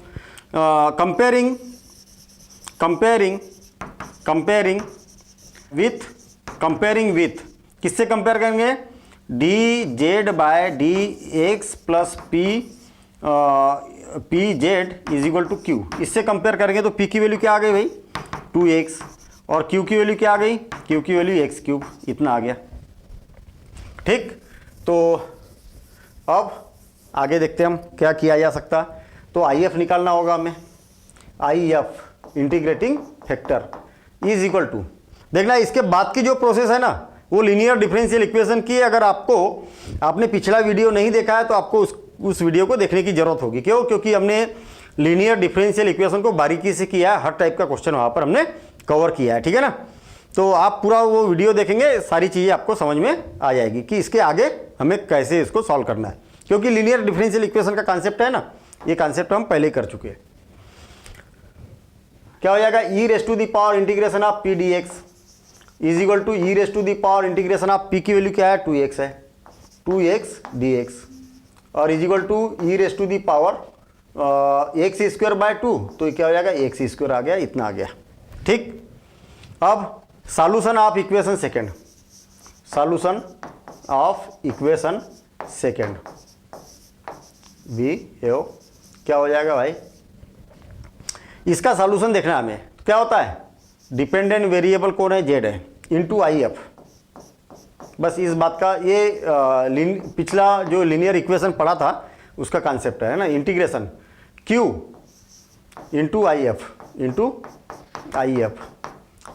कंपेयरिंग विथ किससे कंपेयर करेंगे? D z by D x plus p z is equal to q. इससे कंपेयर करेंगे तो पी की वैल्यू क्या आ गई भाई? 2x, और क्यू की वैल्यू क्या आ गई? क्यू की वैल्यू एक्स क्यूब, इतना आ गया। ठीक, तो अब आगे देखते हैं हम क्या किया जा सकता। तो आई एफ निकालना होगा हमें। I F integrating factor is equal to, देखना इसके बाद की जो प्रोसेस है ना वो लीनियर डिफरेंशियल इक्वेशन की। अगर आपने पिछला वीडियो नहीं देखा है तो आपको उस वीडियो को देखने की जरूरत होगी। क्यों? क्योंकि हमने लीनियर डिफरेंशियल इक्वेशन को बारीकी से किया है, हर टाइप का क्वेश्चन वहाँ पर हमने कवर किया है, ठीक है ना। तो आप पूरा वो वीडियो देखेंगे, सारी चीज़ें आपको समझ में आ जाएगी कि इसके आगे हमें कैसे इसको सॉल्व करना है। क्योंकि लीनियर डिफरेंशियल इक्वेशन का कॉन्सेप्ट है ना, ये कॉन्सेप्ट हम पहले ही कर चुके हैं। क्या हो जाएगा? E raise to the power integration of p d x is equal to e raise to the power integration of p की वैल्यू क्या है? 2x है, 2x dx, और is equal to e raise to the power x square by 2, तो क्या हो जाएगा? एक्स स्क्वायर आ गया, इतना आ गया। ठीक, अब solution of equation second, solution of equation second भी है, क्या हो जाएगा भाई? इसका सॉल्यूशन देखना हमें क्या होता है। डिपेंडेंट वेरिएबल कौन है? जेड है, इनटू आई एफ। बस इस बात का, ये पिछला जो लीनियर इक्वेशन पढ़ा था उसका कॉन्सेप्ट है ना, integration Q into I F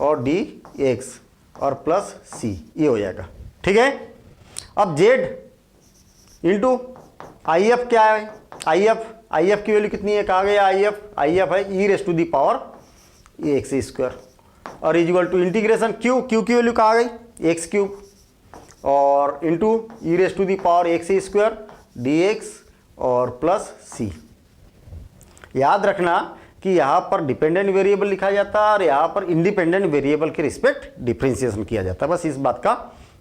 और डी एक्स और प्लस सी, ये हो जाएगा। ठीक है, अब जेड इंटू आई एफ क्या है? आई एफ की वैल्यू कितनी है? कहाँ गया आई एफ है e raise to the power x square, और is equal to integration Q की वैल्यू कहाँ गई? एक्स क्यूब, और into e raise to the power x square d x और प्लस सी। याद रखना कि यहाँ पर डिपेंडेंट वेरिएबल लिखा जाता है और यहाँ पर इंडिपेंडेंट वेरिएबल के रिस्पेक्ट डिफ्रेंशिएशन किया जाता है। बस इस बात का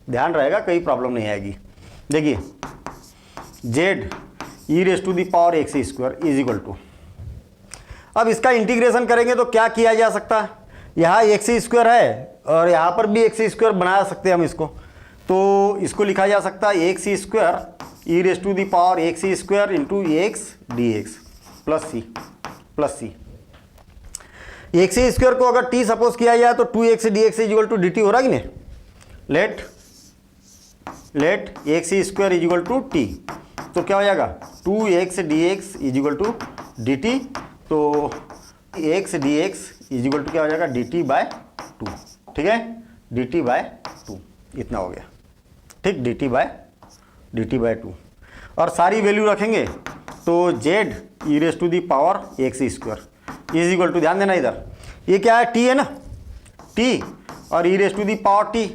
ध्यान रहेगा, कोई प्रॉब्लम नहीं आएगी। देखिए z e raise to the power x square is equal to, अब इसका इंटीग्रेशन करेंगे तो क्या किया जा सकता है? यहाँ एक्स स्क्वायर है और यहाँ पर भी एक्स स्क्वायर बना सकते हैं हम इसको, तो इसको लिखा जा सकता है x square e raise to the power x square into x d x plus c. X square को अगर टी सपोज किया जाए तो 2x dx is equal to dt हो रहा है कि नहीं? Let x square is equal to t, तो क्या हो जाएगा? 2x dx is equal to dt, तो x dx is equal to क्या हो जाएगा? dt by 2। ठीक है, dt बाय 2 इतना हो गया। ठीक, dt बाय 2, और सारी वैल्यू रखेंगे तो z e raise to the power x square is equal to, ध्यान देना इधर, ये क्या है? t है ना, t और e raise to the power t,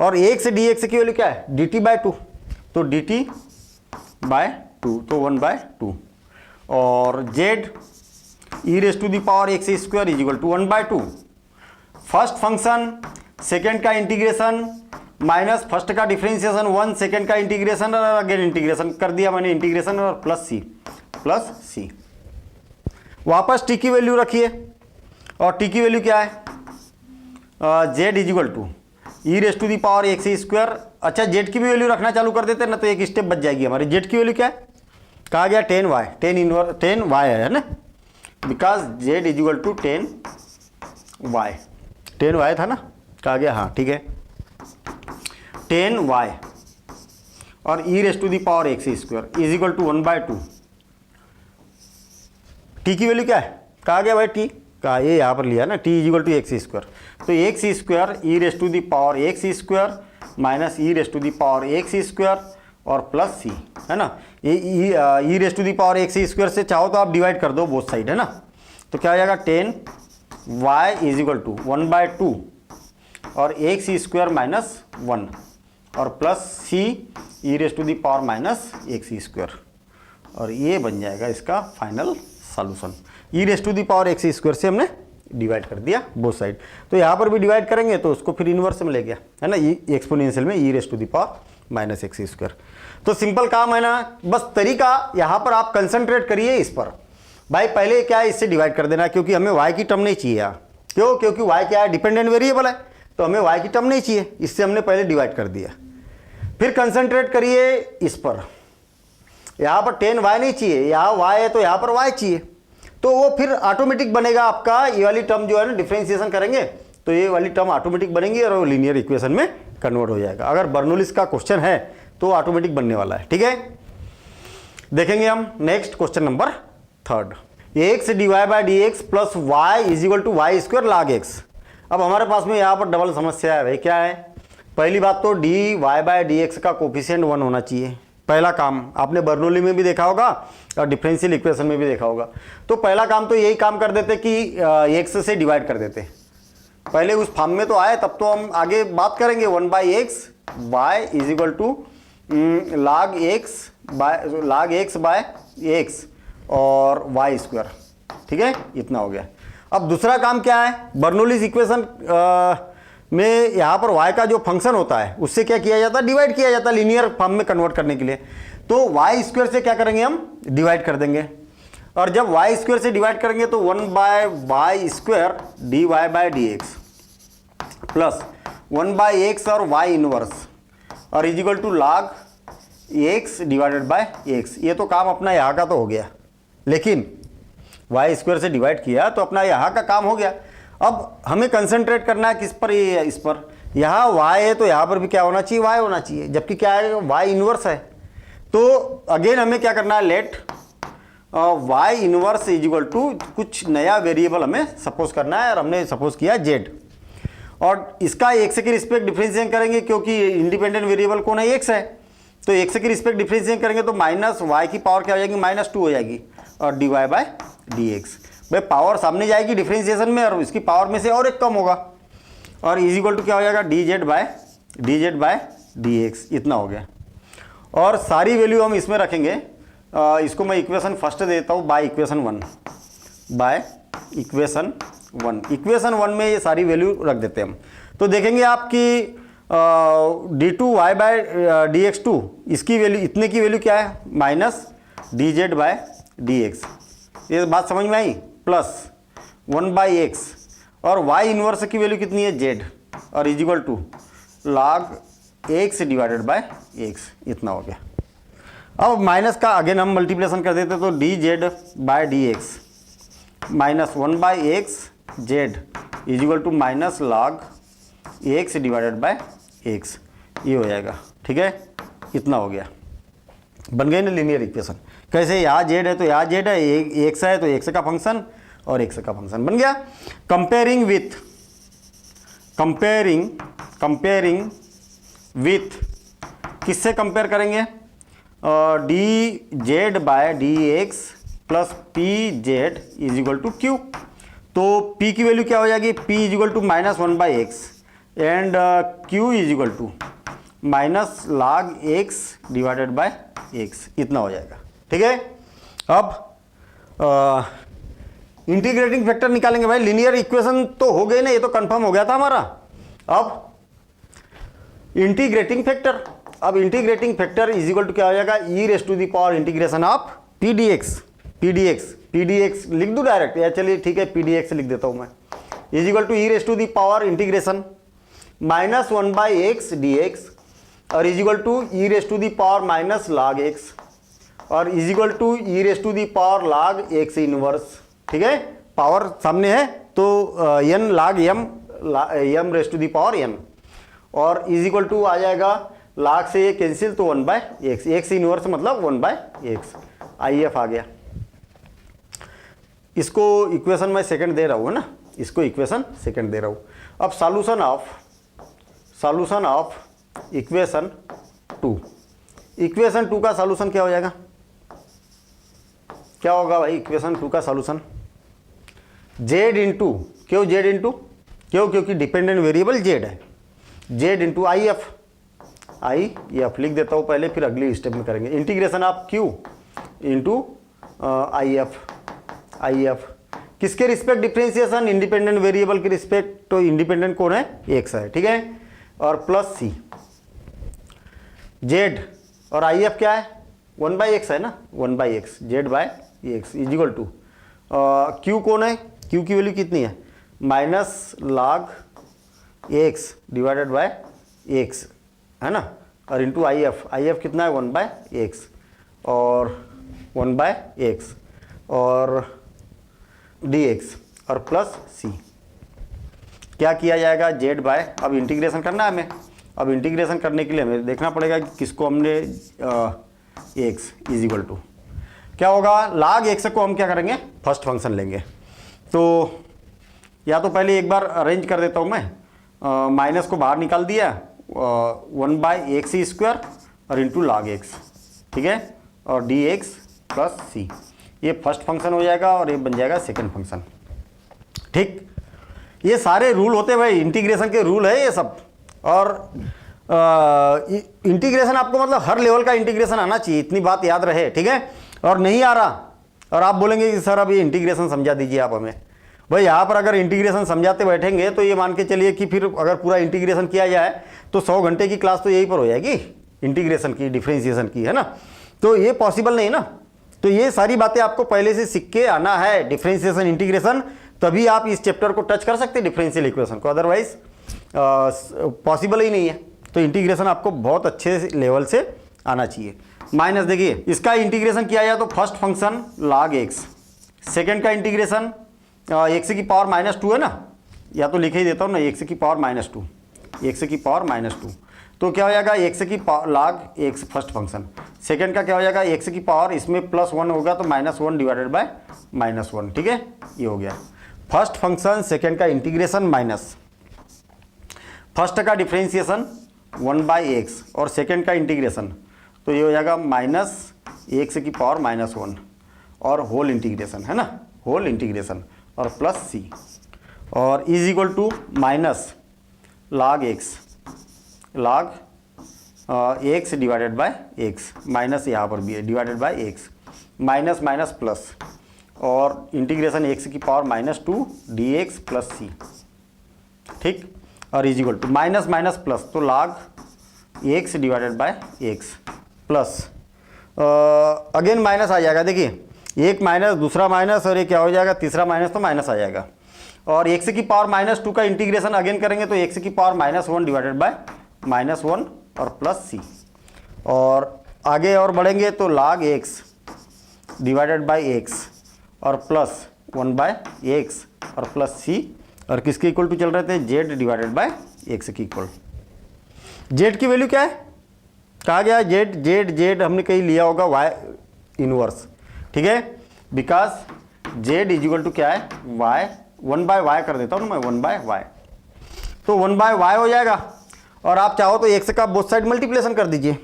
और x dx की वैल्यू क्या है? dt बाय 2, तो dt बाय 2, तो 1/2, और z e raise to the power x square is equal to 1/2। First function second का इंटीग्रेशन माइनस फर्स्ट का डिफरेंशिएशन 1, सेकेंड का इंटीग्रेशन और अगेन इंटीग्रेशन कर दिया मैंने, इंटीग्रेशन और प्लस सी। वापस टी की वैल्यू रखिए, और टी की वैल्यू क्या है? Z is equal to e raise to the power x square. अच्छा, जेड की भी वैल्यू रखना चालू कर देते हैं ना, तो एक स्टेप बच जाएगी हमारी। जेड की वैल्यू क्या है? कहा गया 10 वाई है ना, because z is equal to 10 y था ना, कहा गया, हाँ ठीक है, 10 वाई और e raise to the power x square is equal to 1/2। T की वैल्यू क्या है? कहा गया भाई टी, कहा ये यहाँ पर लिया ना, t is equal to x square, तो x square e raise to the power x square minus e raise to the power x square और प्लस सी, है ना। ये e raise to the power x square से चाहो तो आप डिवाइड कर दो बोथ साइड, है ना, तो क्या हो जाएगा 10 वाई इज इक्वल टू 1/2 और एक्स स्क्वायर माइनस 1 और plus c e raise to the power minus x square, और ये बन जाएगा इसका final solution. E raise to the power x square से हमने डिवाइड कर दिया बोथ साइड, तो यहाँ पर भी डिवाइड करेंगे तो उसको फिर इन्वर्स में ले गया, है ना, एक्सपोनेंशियल में e raise to the power minus x square. तो सिंपल काम है ना, बस तरीका यहाँ पर आप कंसंट्रेट करिए इस पर। भाई पहले क्या है, इससे डिवाइड कर देना, क्योंकि हमें y की टर्म नहीं चाहिए यहाँ। क्यों? क्योंकि y क्या है, डिपेंडेंट वेरिएबल है, तो हमें y की टर्म नहीं चाहिए, इससे हमने पहले डिवाइड कर दिया। फिर कंसंट्रेट करिए इस पर, यहाँ पर 10y नहीं चाहिए, यहाँ y है तो यहाँ पर y चाहिए, तो वो फिर ऑटोमेटिक बनेगा आपका। ये वाली टर्म जो है ना, डिफरेंशिएशन करेंगे तो ये वाली टर्म ऑटोमेटिक बनेगी और वो लीनियर इक्वेशन में कन्वर्ट हो जाएगा। अगर बर्नौलीज का क्वेश्चन है तो ऑटोमेटिक बनने वाला है, ठीक है। देखेंगे हम next question number 3, x dy by d x plus y is equal to y square log x। अब हमारे पास में यहाँ पर डबल समस्या है भाई। क्या है? पहली बात तो dy बाई डी एक्स का कोफिशिएंट 1 होना चाहिए। पहला काम आपने बर्नौली में भी देखा होगा और डिफरेंशियल इक्वेशन में भी देखा होगा। तो पहला काम तो यही काम कर देते कि x से डिवाइड कर देते। पहले उस फॉर्म में तो आए, तब तो हम आगे बात करेंगे। 1 by x y is equal to log x by x और वाई स्क्वायर, ठीक है, इतना हो गया। अब दूसरा काम क्या है, बर्नौलीज इक्वेशन में यहाँ पर y का जो फंक्शन होता है उससे क्या किया जाता है, डिवाइड किया जाता है लीनियर फॉर्म में कन्वर्ट करने के लिए। तो वाई स्क्वायर से क्या करेंगे, हम डिवाइड कर देंगे। और जब वाई स्क्वायर से डिवाइड करेंगे तो 1 by y square d y by d x plus 1 by x और वाई इनवर्स और is equal to log x divided by x. ये तो काम अपना यहाँ का तो हो गया, लेकिन वाई स्क्वायर से डिवाइड किया तो अपना यहाँ का काम हो गया। अब हमें कंसंट्रेट करना है किस पर, ये इस पर। यहाँ y है तो यहाँ पर भी क्या होना चाहिए, y होना चाहिए, जबकि क्या है, y इनवर्स है। तो अगेन हमें क्या करना है, let y inverse is equal to कुछ नया वेरिएबल हमें सपोज करना है, और हमने सपोज किया z, और इसका x के रिस्पेक्ट डिफरेंशिएट करेंगे, क्योंकि इंडिपेंडेंट वेरिएबल कौन है, x है। तो x के रिस्पेक्ट डिफरेंशिएट करेंगे तो माइनस y की पावर क्या हो जाएगी, -2 हो जाएगी, और d y by d x. भाई पावर सामने जाएगी डिफरेंशिएशन में, और इसकी पावर में से और एक कम होगा, और इज इक्वल टू क्या हो जाएगा, d z by D x. इतना हो गया। और सारी वैल्यू हम इसमें रखेंगे। इसको मैं इक्वेशन फर्स्ट देता हूँ बाय इक्वेशन 1। इक्वेशन 1 में ये सारी वैल्यू रख देते हैं हम। तो देखेंगे आपकी d2 y bye D x 2, इसकी वैल्यू, इतने की वैल्यू क्या है, minus d z by D x. ये बात समझ में आई, प्लस 1 बाई एक्स, और y इनवर्स की वैल्यू कितनी है, z, और is equal to log x divided by x. इतना हो गया। अब माइनस का अगेन हम मल्टीप्लेशन कर देते तो d z by D x minus 1 by x z is equal to minus log x divided by x. ये हो जाएगा, ठीक है। इतना हो गया, बन गई ना लीनियर इक्वेशन। कैसे, यहाँ z है तो यहाँ z है, एक्स है तो एक्स का फंक्शन और एक्स का फंक्शन बन गया। कंपेयरिंग विथ किससे कंपेयर करेंगे, d z by D x plus p z is equal to q. तो p की वैल्यू क्या हो जाएगी, p is equal to -1 by x and q is equal to minus log x divided by x। इतना हो जाएगा, ठीक है। अब इंटीग्रेटिंग फैक्टर निकालेंगे। भाई लीनियर इक्वेशन तो हो गई ना, ये तो कंफर्म हो गया था हमारा। अब इंटीग्रेटिंग फैक्टर, अब integrating factor is equal to क्या हो जाएगा, e raise to the power integration of p d x लिख दूँ डायरेक्ट, या चलिए ठीक है पी डी एक्स लिख देता हूँ मैं, is equal to e raise to the power integration -1 by x d x और is equal to e raise to the power minus log x और is equal to e raise to the power log x inverse, ठीक है। पावर सामने है तो n log m raise to the power n, और इज इक्वल टू आ जाएगा log से ये कैंसिल तो 1 बाय एक्स, एक्स इनवर्स मतलब 1 बाय एक्स। आई एफ आ गया। इसको इक्वेशन मैं सेकंड दे रहा हूँ ना, इसको इक्वेशन सेकंड दे रहा हूँ। अब सॉल्यूशन ऑफ इक्वेशन 2, इक्वेशन 2 का सॉल्यूशन क्या हो जाएगा, क्या होगा भाई इक्वेशन 2 का सॉल्यूशन, z इंटू, क्यों z इंटू, क्योंकि डिपेंडेंट वेरिएबल z है, z इंटू आई एफ लिख देता हूँ पहले, फिर अगली स्टेप में करेंगे। Integration of q into I F किसके रिस्पेक्ट डिफरेंशिएशन, इंडिपेंडेंट वेरिएबल के रिस्पेक्ट, तो इंडिपेंडेंट कौन है, x है, ठीक है। और प्लस c, जेड और आई एफ क्या है 1/x है ना, 1/x z by x is equal to q कौन है, क्यू की वैल्यू कितनी है minus log x divided by x है ना, और इंटू आई एफ कितना है 1/x और 1/x और dx और प्लस सी। क्या किया जाएगा जेड बाय, अब इंटीग्रेशन करना है हमें, अब इंटीग्रेशन करने के लिए हमें देखना पड़ेगा कि किसको हमने एक्स इज इक्वल टू क्या होगा log एक्स को हम क्या करेंगे फर्स्ट फंक्शन लेंगे। तो या तो पहले एक बार अरेंज कर देता हूँ मैं, माइनस को बाहर निकाल दिया 1/x² और इंटू log एक्स, ठीक है, और dx प्लस सी, ये फर्स्ट फंक्शन हो जाएगा और ये बन जाएगा सेकंड फंक्शन। ठीक, ये सारे रूल होते हैं भाई, इंटीग्रेशन के रूल है ये सब। और इंटीग्रेशन आपको मतलब हर लेवल का इंटीग्रेशन आना चाहिए, इतनी बात याद रहे, ठीक है। और नहीं आ रहा और आप बोलेंगे कि सर अब ये इंटीग्रेशन समझा दीजिए आप हमें, भाई यहाँ पर अगर इंटीग्रेशन समझाते बैठेंगे तो ये मान के चलिए कि फिर अगर पूरा इंटीग्रेशन किया जाए तो 100 घंटे की क्लास तो यहीं पर हो जाएगी इंटीग्रेशन की, डिफरेंशिएशन की, है ना। तो ये पॉसिबल नहीं ना, तो ये सारी बातें आपको पहले से सीख के आना है, डिफरेंशिएशन इंटीग्रेशन, तभी आप इस चैप्टर को टच कर सकते हैं डिफरेंशियल इक्वेशन को, अदरवाइज पॉसिबल ही नहीं है। तो इंटीग्रेशन आपको बहुत अच्छे लेवल से आना चाहिए। माइनस देखिए, इसका इंटीग्रेशन किया जाए तो first function log x, second का इंटीग्रेशन एक्स की पावर -2 है ना, या तो लिख ही देता हूँ ना, एक्स की पावर -2, एक्स की पावर -2, तो क्या हो जाएगा एक्स की power log x first function, second का क्या हो जाएगा एक्स की पावर, इसमें +1 होगा तो -1 डिवाइडेड बाय -1, ठीक है, ये हो गया फर्स्ट फंक्शन, सेकेंड का इंटीग्रेशन माइनस फर्स्ट का डिफरेंशिएशन 1/x और सेकेंड का इंटीग्रेशन, तो ये हो जाएगा -x की पावर -1 और होल इंटीग्रेशन, है ना, होल इंटीग्रेशन और प्लस सी, और is equal to minus log x divided by x, minus यहाँ पर भी है divided by x, minus minus plus और इंटीग्रेशन x की पावर -2 dx प्लस सी, ठीक, और is equal to minus minus plus, तो log x divided by x plus again minus आ जाएगा, देखिए एक माइनस दूसरा माइनस और ये क्या हो जाएगा तीसरा माइनस, तो माइनस आ जाएगा, और x की पावर -2 का इंटीग्रेशन अगेन करेंगे तो x की पावर -1 डिवाइडेड बाय -1 और प्लस सी, और आगे और बढ़ेंगे तो log x divided by x और प्लस 1/x और प्लस सी, और किसके इक्वल टू चल रहे थे z डिवाइडेड बाय x के इक्वल। z की वैल्यू क्या है, कहा गया z हमने कहीं लिया होगा y इनवर्स, ठीक है, because z is equal to क्या है y, 1/y कर देता हूँ ना मैं, 1/y, तो 1/y हो जाएगा, और आप चाहो तो x का बोथ साइड मल्टीप्लेशन कर दीजिए,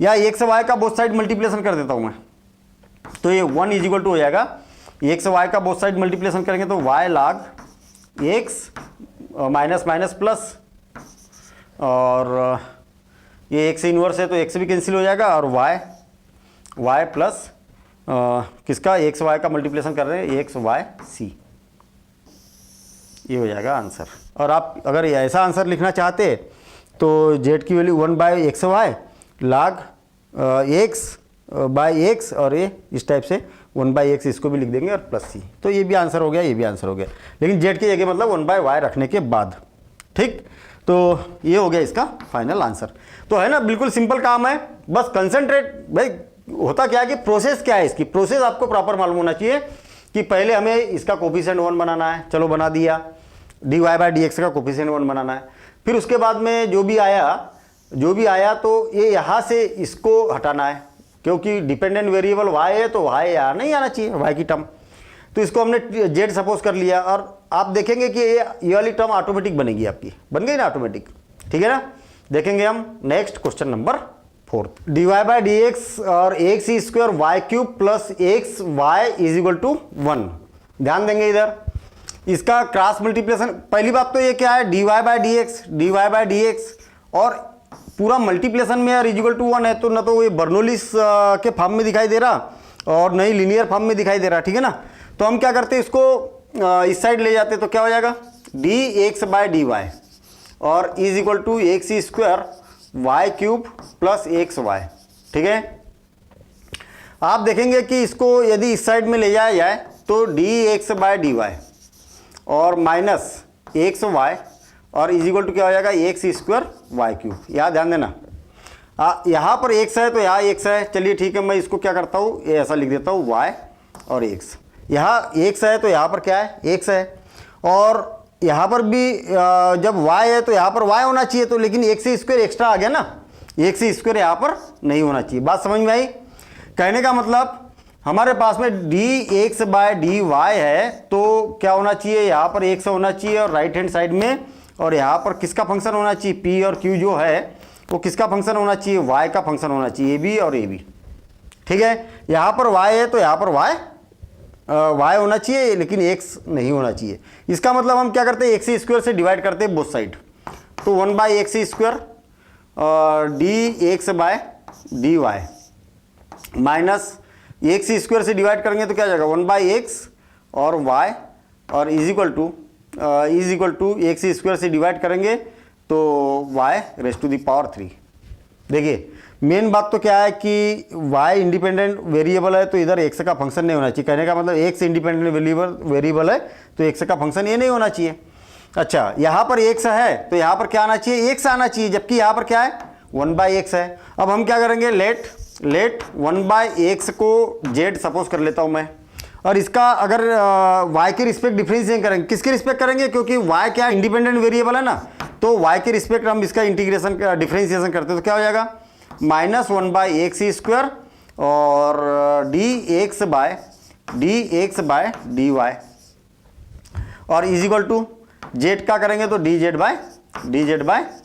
या x y का बोथ साइड मल्टीप्लेशन कर देता हूँ मैं, तो ये 1 इज इक्वल टू हो जाएगा, x y का बोथ साइड मल्टीप्लेशन करेंगे तो y log x minus minus plus, और ये x इनवर्स है तो x भी कैंसिल हो जाएगा, और y प्लस किसका x y का मल्टीप्लेशन कर रहे हैं x y c, ये हो जाएगा आंसर। और आप अगर ऐसा आंसर लिखना चाहते तो z की value 1/xy log x by x, और ये इस टाइप से 1/x इसको भी लिख देंगे और प्लस सी, तो ये भी आंसर हो गया, ये भी आंसर हो गया, लेकिन z की जगह मतलब 1/y रखने के बाद, ठीक, तो ये हो गया इसका फाइनल आंसर। तो है ना, बिल्कुल सिंपल काम है, बस कंसंट्रेट, भाई होता क्या है कि प्रोसेस क्या है, इसकी प्रोसेस आपको प्रॉपर मालूम होना चाहिए कि पहले हमें इसका कोफिशिएंट 1 बनाना है, चलो बना दिया, dy/dx का कोफिशिएंट 1 बनाना है, फिर उसके बाद में जो भी आया तो ये यहाँ से इसको हटाना है, क्योंकि डिपेंडेंट वेरिएबल y है तो y यहाँ नहीं आना चाहिए, y की टर्म, तो इसको हमने z सपोज कर लिया, और आप देखेंगे कि ये वाली टर्म ऑटोमेटिक बनेगी, आपकी बन गई ना ऑटोमेटिक, ठीक है ना। देखेंगे हम नेक्स्ट क्वेश्चन नंबर 4, dy/dx और x² y³ plus xy is equal to 1, ध्यान देंगे इधर, इसका क्रॉस मल्टीप्लिकेशन, पहली बात तो ये क्या है dy/dx और पूरा मल्टीप्लिकेशन में यार इक्वल टू 1 है, तो ना तो ये बर्नौलीज के फॉर्म में दिखाई दे रहा और नहीं लीनियर फॉर्म में दिखाई दे रहा, ठीक है ना। तो हम क्या करते हैं, इसको इस साइड ले जाते, तो क्या हो जाएगा dx/dy और is equal to x² y cube plus x y. ठीक है, आप देखेंगे कि इसको यदि इस साइड में ले जाया जाए तो d x by D Y और माइनस एक्स वाई और इज इक्वल टू क्या हो जाएगा एक्स स्क्वायर वाई क्यूब। यहाँ ध्यान देना, यहाँ पर एक्स है तो यहाँ एक्स है। चलिए ठीक है, मैं इसको क्या करता हूँ, ये ऐसा लिख देता हूँ वाई और एक्स। यहाँ एक्स है तो यहाँ पर क्या है, एक्स है। और यहाँ पर भी जब y है तो यहाँ पर y होना चाहिए, तो लेकिन एक्स स्क्वायर एक्स्ट्रा आ गया ना, एक्स स्क्वायर यहाँ पर नहीं होना चाहिए। बात समझ में आई? कहने का मतलब हमारे पास में d x by D y है तो क्या होना चाहिए, यहाँ पर एक्स होना चाहिए और राइट हैंड साइड में, और यहाँ पर किसका फंक्शन होना चाहिए, पी और क्यू जो है वो किसका फंक्शन होना चाहिए, वाई का फंक्शन होना चाहिए, ए बी और ए बी। ठीक है, यहाँ पर वाई है तो यहाँ पर वाई वाई होना चाहिए लेकिन एक्स नहीं होना चाहिए। इसका मतलब हम क्या करते हैं, एक्स स्क्वायर से डिवाइड करते हैं बोथ साइड, तो 1 by x square d x by D y minus x square से डिवाइड करेंगे तो क्या जाएगा 1 बाई एक्स और वाई और is equal to x square से डिवाइड करेंगे तो y raise to the power 3। देखिए मेन बात तो क्या है कि y इंडिपेंडेंट वेरिएबल है तो इधर x का फंक्शन नहीं होना चाहिए। कहने का मतलब x इंडिपेंडेंट वेरिएबल है तो x का फंक्शन ये नहीं होना चाहिए। अच्छा, यहाँ पर x है तो यहाँ पर क्या आना चाहिए, x आना चाहिए, जबकि यहाँ पर क्या है 1 बाई एक्स है। अब हम क्या करेंगे, लेट 1 बाई एक्स को z सपोज कर लेता हूँ मैं, और इसका अगर y के रिस्पेक्ट डिफरेंशिएशन करेंगे, किसके रिस्पेक्ट करेंगे, क्योंकि y क्या इंडिपेंडेंट वेरिएबल है ना, तो y के रिस्पेक्ट हम इसका इंटीग्रेशन डिफरेंशिएशन करते हैं तो क्या हो जाएगा माइनस 1 बाई एक्स स्क्वायर और d x by D Y और इज इक्वल टू जेड का करेंगे तो d z by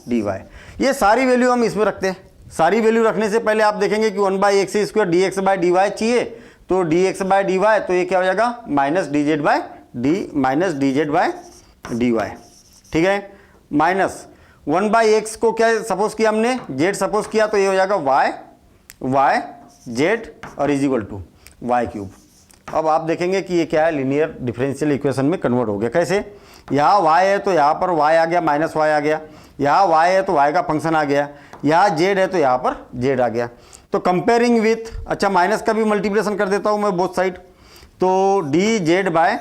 D y. ये सारी वैल्यू हम इसमें रखते हैं। सारी वैल्यू रखने से पहले आप देखेंगे कि 1 by x square d x by D y चाहिए, तो d x by D y तो ये क्या हो जाएगा minus d z by D y. ठीक है, माइनस 1 बाई एक्स को क्या सपोज किया हमने, जेड सपोज किया, तो ये हो जाएगा वाई जेड और is equal to y cube. अब आप देखेंगे कि ये क्या है, लीनियर डिफरेंशियल इक्वेशन में कन्वर्ट हो गया। कैसे, यहाँ y है तो यहाँ पर y आ गया, माइनस y आ गया, यहाँ y है तो y का फंक्शन आ गया, यहाँ z है तो यहाँ पर z आ गया। तो कंपेयरिंग विथ, अच्छा माइनस का भी मल्टीप्लिकेशन कर देता हूँ मैं बोथ साइड, तो d z by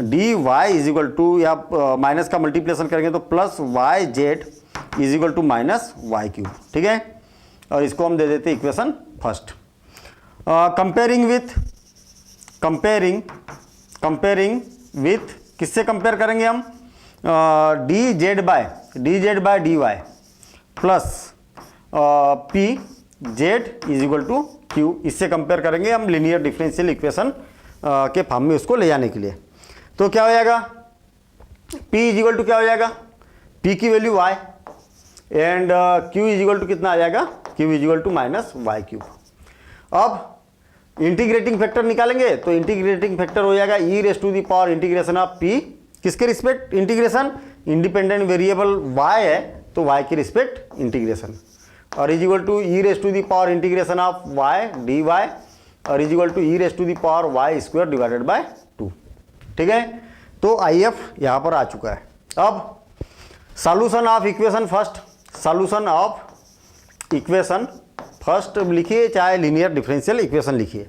D y is equal to, या माइनस का मल्टीप्लिकेशन करेंगे तो plus y z is equal to minus y cube. ठीक है, और इसको हम दे देते हैं इक्वेशन फर्स्ट। कंपेयरिंग विथ किससे कंपेयर करेंगे हम, d z by D y plus p z is equal to q, इससे कंपेयर करेंगे हम लीनियर डिफरेंशियल इक्वेशन के फॉर्म में उसको ले जाने के लिए। तो क्या हो जाएगा, P इज इक्वल टू क्या हो जाएगा, P की value y and Q is equal to कितना आ जाएगा, Q is equal to minus y cube. अब इंटीग्रेटिंग फैक्टर निकालेंगे तो इंटीग्रेटिंग फैक्टर हो जाएगा e raise to the power integration of P, किसके respect integration, independent variable y है तो y के रिस्पेक्ट इंटीग्रेशन, और is equal to e raise to the power integration of y dy और is equal to e raise to the power y square divided by 2। ठीक है, तो IF यहाँ पर आ चुका है। अब सॉल्यूशन ऑफ इक्वेशन फर्स्ट लिखिए, चाहे लीनियर डिफरेंशियल इक्वेशन लिखिए,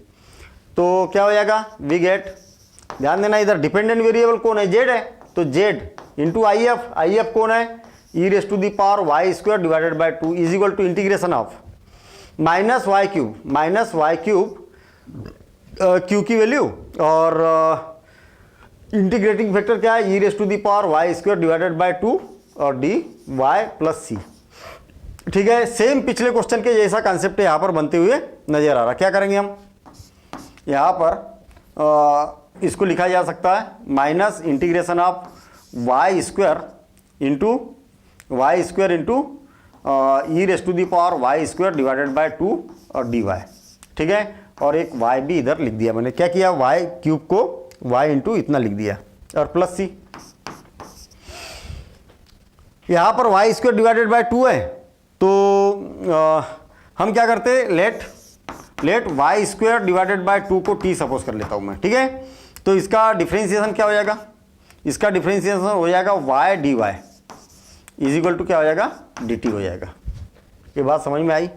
तो क्या हो जाएगा, वी गेट, ध्यान देना इधर डिपेंडेंट वेरिएबल कौन है, जेड है, तो जेड इंटू IF कौन है, e raise to the power y square divided by 2 is equal to integration of minus y cube Q की वैल्यू और इंटीग्रेटिंग फैक्टर क्या है, e raise to the power y square divided by 2 और डी वाई प्लस सी। ठीक है, सेम पिछले क्वेश्चन के जैसा कॉन्सेप्ट यहाँ पर बनते हुए नजर आ रहा। क्या करेंगे हम, यहाँ पर इसको लिखा जा सकता है minus integration of y square into e raise to the power y square divided by 2 और डी वाई। ठीक है, और एक वाई भी इधर लिख दिया मैंने, क्या किया, वाई क्यूब को वाई इंटू इतना लिख दिया और प्लस सी। यहाँ पर वाई स्क्वायर डिवाइडेड बाय 2 है तो हम क्या करते हैं, let y square divided by 2 को टी सपोज कर लेता हूँ मैं। ठीक है, तो इसका डिफरेंशिएशन क्या हो जाएगा, इसका डिफरेंशिएशन हो जाएगा y d y is equal to क्या हो जाएगा, डी टी हो जाएगा। ये बात समझ में आई?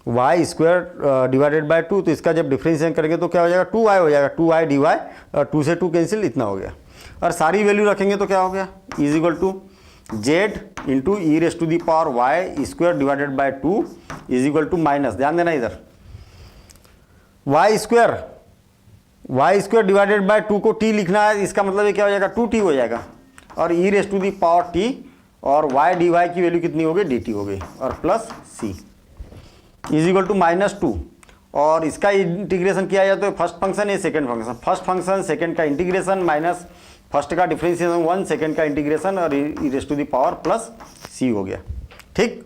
वाई स्क्वायर डिवाइडेड बाय 2, तो इसका जब डिफ्रेंशिएशन करेंगे तो क्या हो जाएगा, 2y हो जाएगा, 2y dy, 2 से 2 कैंसिल, इतना हो गया। और सारी वैल्यू रखेंगे तो क्या हो गया, is equal to z into e raise to the power y square divided by 2 is equal to minus, ध्यान देना इधर, वाई स्क्वायर डिवाइडेड बाय 2 को t लिखना है, इसका मतलब ये क्या हो जाएगा, 2t हो जाएगा, और e raise to the power t, और y dy की वैल्यू कितनी हो गई, dt हो गई, और plus c is equal to -2। और इसका इंटीग्रेशन किया जाए तो फर्स्ट फंक्शन है, second function, first function second का इंटीग्रेशन माइनस फर्स्ट का डिफरेंशिएशन 1, सेकंड का इंटीग्रेशन, और e raise to the power plus c हो गया। ठीक,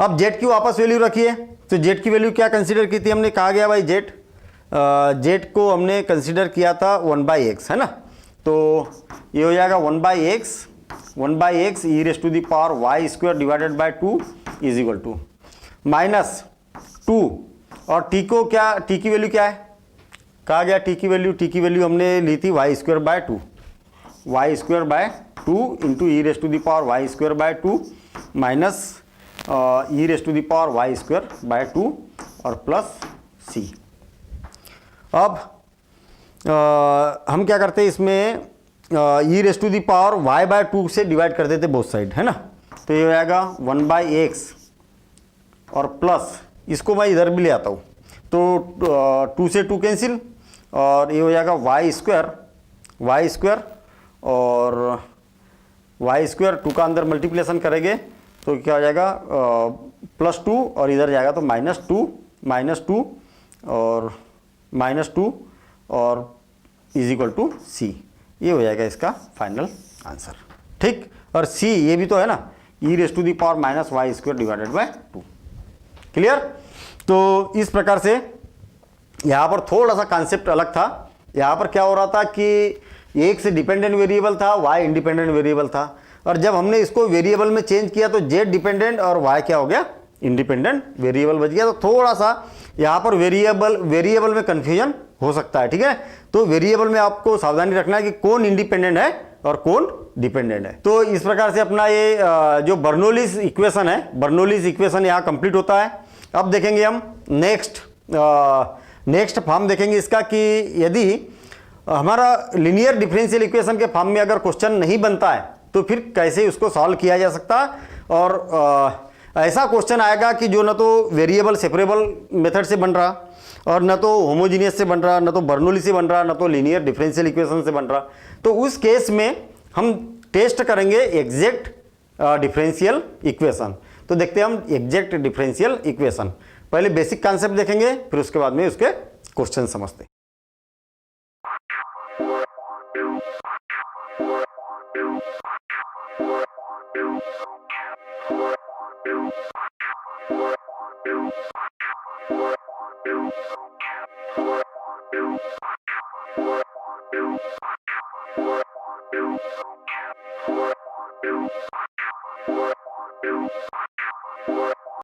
अब z की वापस वैल्यू रखिए, तो z की वैल्यू क्या कंसीडर की थी हमने, कहा गया भाई z को हमने कंसीडर किया था 1/x, है ना, तो ये हो जाएगा 1/x e raise to the power y square divided by 2 is equal to -2, और t को क्या, t की वैल्यू क्या है, कहा गया t की वैल्यू हमने ली थी y square by 2 into e raise to the power y square by 2 minus e raise to the power y square by 2 और प्लस c। अब हम क्या करते हैं इसमें, e raise to the power y by 2 से डिवाइड कर देते बोथ साइड, है ना, तो ये हो जाएगा 1/x और प्लस, इसको मैं इधर भी ले आता हूँ, तो 2 से 2 कैंसिल, और ये हो जाएगा वाई स्क्वायर और वाई स्क्वायर 2 का अंदर मल्टीप्लिकेशन करेंगे तो क्या हो जाएगा, +2, और इधर जाएगा तो -2 और -2 और इज इक्वल टू c, ये हो जाएगा इसका फाइनल आंसर। ठीक, और c ये भी तो है ना, e raise to the power minus y square divided by 2। Clear? तो इस प्रकार से यहाँ पर थोड़ा सा कॉन्सेप्ट अलग था। यहाँ पर क्या हो रहा था कि x डिपेंडेंट वेरिएबल था, y इंडिपेंडेंट वेरिएबल था, और जब हमने इसको वेरिएबल में चेंज किया तो z डिपेंडेंट और y क्या हो गया, इंडिपेंडेंट वेरिएबल बच गया। तो थोड़ा सा यहाँ पर वेरिएबल में कंफ्यूजन हो सकता है, ठीक है। तो वेरिएबल में आपको सावधानी रखना है कि कौन इंडिपेंडेंट है और कौन डिपेंडेंट है। तो इस प्रकार से अपना ये जो बर्नौलीज इक्वेशन है, बर्नौलीज इक्वेशन यहाँ कंप्लीट होता है। अब देखेंगे हम नेक्स्ट फॉर्म देखेंगे इसका, कि यदि हमारा लिनियर डिफरेंशियल इक्वेशन के फॉर्म में अगर क्वेश्चन नहीं बनता है तो फिर कैसे उसको सॉल्व किया जा सकता है। और ऐसा क्वेश्चन आएगा कि जो न तो वेरिएबल सेपरेबल मेथड से बन रहा, और न तो होमोजीनियस से बन रहा, न तो बर्नौली से बन रहा, न तो लिनियर डिफरेंशियल इक्वेशन से बन रहा। तो उस केस में हम टेस्ट करेंगे एग्जैक्ट डिफरेंशियल इक्वेशन। तो देखते हैं हम एग्जैक्ट डिफरेंशियल इक्वेशन। पहले बेसिक कॉन्सेप्ट देखेंगे, फिर उसके बाद में उसके क्वेश्चन समझते हैं।